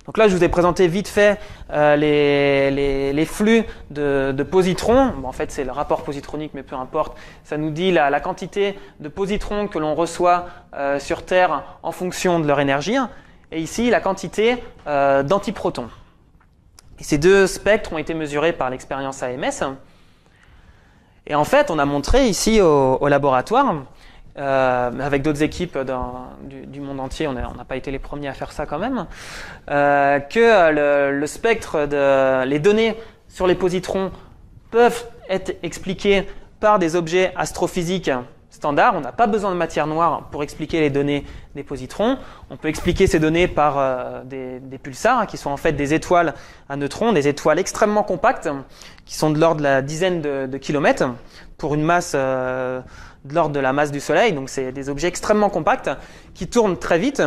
Donc là, je vous ai présenté vite fait les flux de positrons. Bon, en fait, c'est le rapport positronique, mais peu importe. Ça nous dit la quantité de positrons que l'on reçoit sur Terre en fonction de leur énergie. Et ici, la quantité d'antiprotons. Et ces deux spectres ont été mesurés par l'expérience AMS. Et en fait, on a montré ici au laboratoire, avec d'autres équipes du monde entier, on n'a pas été les premiers à faire ça quand même, que le spectre les données sur les positrons peuvent être expliquées par des objets astrophysiques standards. On n'a pas besoin de matière noire pour expliquer les données des positrons. On peut expliquer ces données par des pulsars, qui sont en fait des étoiles à neutrons, des étoiles extrêmement compactes, qui sont de l'ordre de la dizaine de kilomètres, pour une masse de l'ordre de la masse du Soleil. Donc c'est des objets extrêmement compacts qui tournent très vite,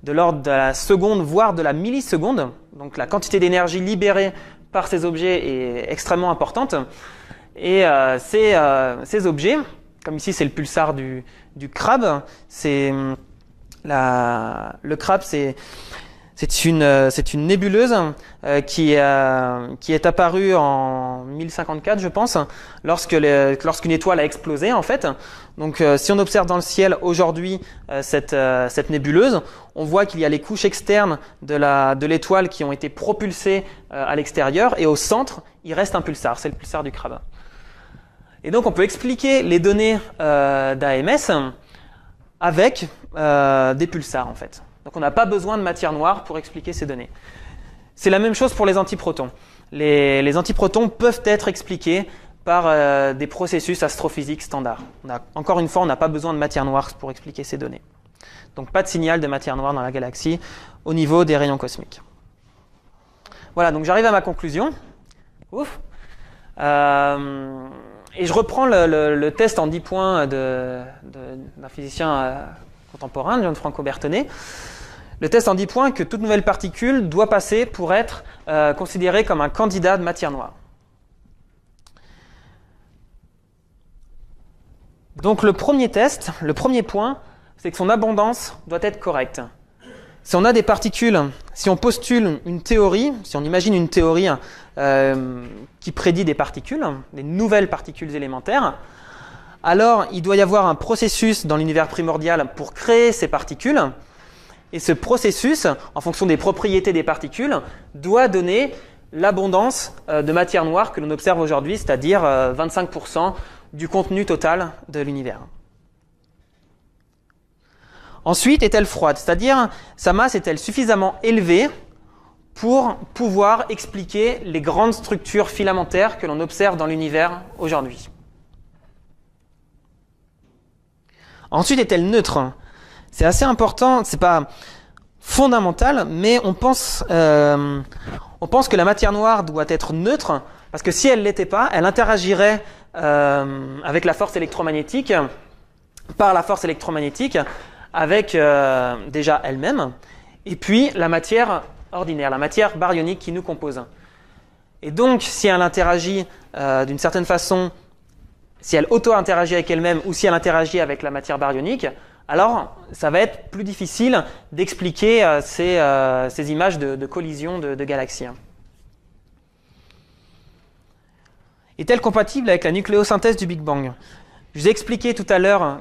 de l'ordre de la seconde, voire de la milliseconde. Donc la quantité d'énergie libérée par ces objets est extrêmement importante. Et ces objets, comme ici c'est le pulsar du crabe, le crabe c'est une nébuleuse qui est apparue en 1054, je pense, lorsqu'une étoile a explosé en fait. Donc si on observe dans le ciel aujourd'hui cette nébuleuse, on voit qu'il y a les couches externes de l'étoile qui ont été propulsées à l'extérieur, et au centre il reste un pulsar, c'est le pulsar du crabe. Et donc on peut expliquer les données d'AMS avec des pulsars en fait. Donc on n'a pas besoin de matière noire pour expliquer ces données. C'est la même chose pour les antiprotons. Les antiprotons peuvent être expliqués par des processus astrophysiques standards. Encore une fois, on n'a pas besoin de matière noire pour expliquer ces données. Donc pas de signal de matière noire dans la galaxie au niveau des rayons cosmiques. Voilà, donc j'arrive à ma conclusion. Ouf. Et je reprends le test en 10 points d'un physicien contemporain, Gianfranco Bertone. Le test en 10 points que toute nouvelle particule doit passer pour être considérée comme un candidat de matière noire. Donc le premier test, le premier point, c'est que son abondance doit être correcte. Si on a des particules, si on postule une théorie, si on imagine une théorie qui prédit des particules, des nouvelles particules élémentaires, alors il doit y avoir un processus dans l'univers primordial pour créer ces particules, et ce processus, en fonction des propriétés des particules, doit donner l'abondance de matière noire que l'on observe aujourd'hui, c'est-à-dire 25% du contenu total de l'univers. Ensuite, est-elle froide? C'est-à-dire, sa masse est-elle suffisamment élevée pour pouvoir expliquer les grandes structures filamentaires que l'on observe dans l'univers aujourd'hui? Ensuite, est-elle neutre? C'est assez important, c'est pas fondamental, mais on pense que la matière noire doit être neutre, parce que si elle ne l'était pas, elle interagirait avec la force électromagnétique, par la force électromagnétique, avec déjà elle-même, et puis la matière ordinaire, la matière baryonique qui nous compose. Et donc, si elle interagit d'une certaine façon, si elle auto-interagit avec elle-même ou si elle interagit avec la matière baryonique, alors ça va être plus difficile d'expliquer ces images de collision de galaxies. Est-elle compatible avec la nucléosynthèse du Big Bang? Je vous ai expliqué tout à l'heure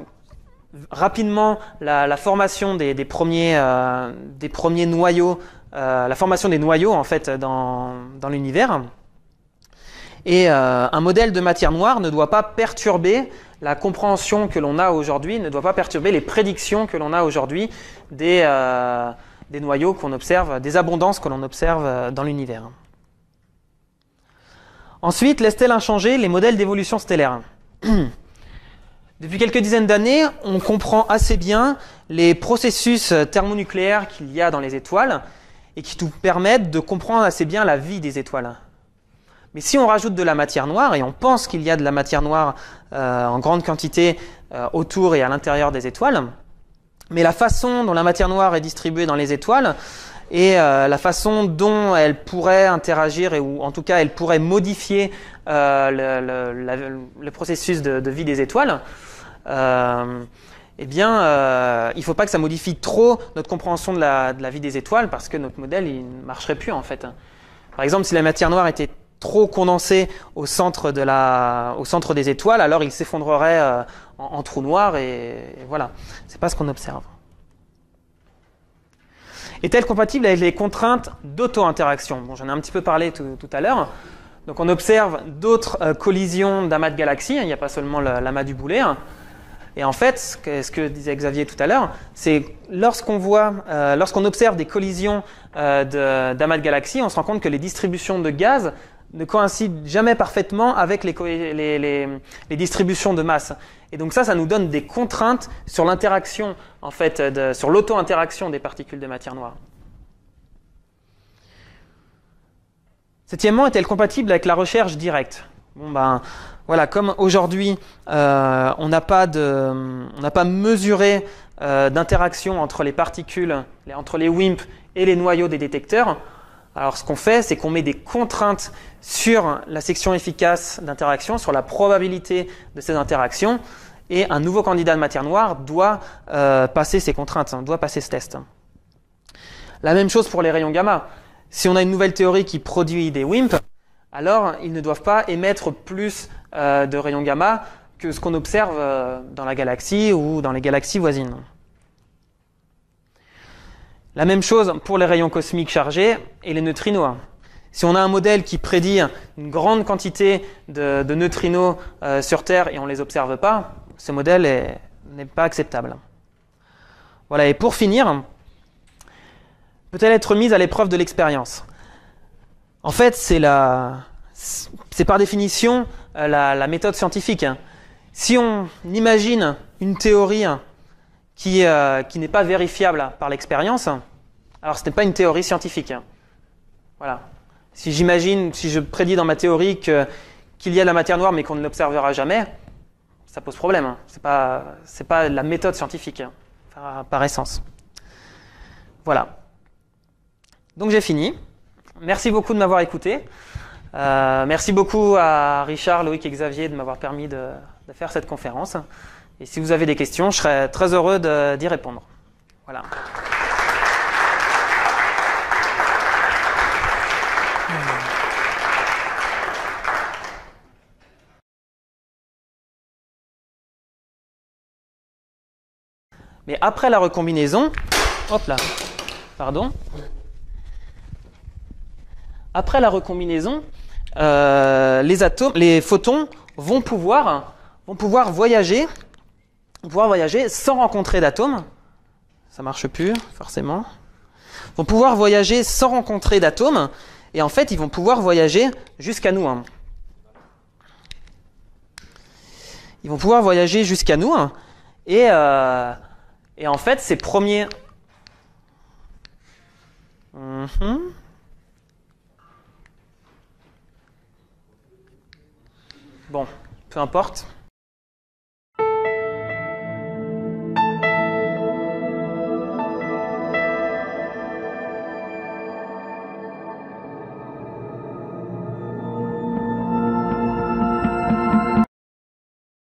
rapidement la formation des premiers noyaux, la formation des noyaux en fait dans l'univers. Et un modèle de matière noire ne doit pas perturber la compréhension que l'on a aujourd'hui, ne doit pas perturber les prédictions que l'on a aujourd'hui des noyaux qu'on observe, des abondances que l'on observe dans l'univers. Ensuite, laisse-t-elle inchangés les modèles d'évolution stellaire? Depuis quelques dizaines d'années, on comprend assez bien les processus thermonucléaires qu'il y a dans les étoiles et qui nous permettent de comprendre assez bien la vie des étoiles. Mais si on rajoute de la matière noire, et on pense qu'il y a de la matière noire en grande quantité autour et à l'intérieur des étoiles, mais la façon dont la matière noire est distribuée dans les étoiles et la façon dont elle pourrait interagir, ou en tout cas elle pourrait modifier le processus de vie des étoiles, il ne faut pas que ça modifie trop notre compréhension de la vie des étoiles, parce que notre modèle il ne marcherait plus en fait. Par exemple, si la matière noire était trop condensé au centre des étoiles, alors il s'effondrerait en trou noir et voilà. C'est pas ce qu'on observe. Est-elle compatible avec les contraintes d'auto-interaction? Bon, j'en ai un petit peu parlé tout à l'heure. Donc on observe d'autres collisions d'amas de galaxies, il n'y a pas seulement l'amas du boulet. Et en fait, ce que disait Xavier tout à l'heure, c'est lorsqu'on observe des collisions d'amas de galaxies, on se rend compte que les distributions de gaz ne coïncident jamais parfaitement avec les distributions de masse. Et donc ça nous donne des contraintes sur l'interaction, en fait, sur l'auto-interaction des particules de matière noire. Septièmement, est-elle compatible avec la recherche directe? Bon ben, voilà, comme aujourd'hui, on n'a pas mesuré d'interaction entre les particules, entre les WIMP et les noyaux des détecteurs. Alors ce qu'on fait, c'est qu'on met des contraintes sur la section efficace d'interaction, sur la probabilité de ces interactions, et un nouveau candidat de matière noire doit passer ces contraintes, doit passer ce test. La même chose pour les rayons gamma. Si on a une nouvelle théorie qui produit des WIMP, alors ils ne doivent pas émettre plus de rayons gamma que ce qu'on observe dans la galaxie ou dans les galaxies voisines. La même chose pour les rayons cosmiques chargés et les neutrinos. Si on a un modèle qui prédit une grande quantité de neutrinos sur Terre et on ne les observe pas, ce modèle n'est pas acceptable. Voilà, et pour finir, peut-elle être mise à l'épreuve de l'expérience? En fait, c'est par définition la méthode scientifique. Si on imagine une théorie qui n'est pas vérifiable par l'expérience, alors ce n'est pas une théorie scientifique. Voilà. Si je prédis dans ma théorie qu'il y a de la matière noire mais qu'on ne l'observera jamais, ça pose problème. C'est pas la méthode scientifique, par essence. Voilà. Donc j'ai fini. Merci beaucoup de m'avoir écouté. Merci beaucoup à Richard, Loïc et Xavier de m'avoir permis de faire cette conférence. Et si vous avez des questions, je serai très heureux d'y répondre. Voilà. Mais après la recombinaison, hop là, pardon. Après la recombinaison, les photons vont pouvoir voyager sans rencontrer d'atomes, ça marche plus, forcément. Vont pouvoir voyager sans rencontrer d'atomes, et en fait, ils vont pouvoir voyager jusqu'à nous. Hein. Ils vont pouvoir voyager jusqu'à nous, hein, et en fait, ces premiers... Bon, peu importe.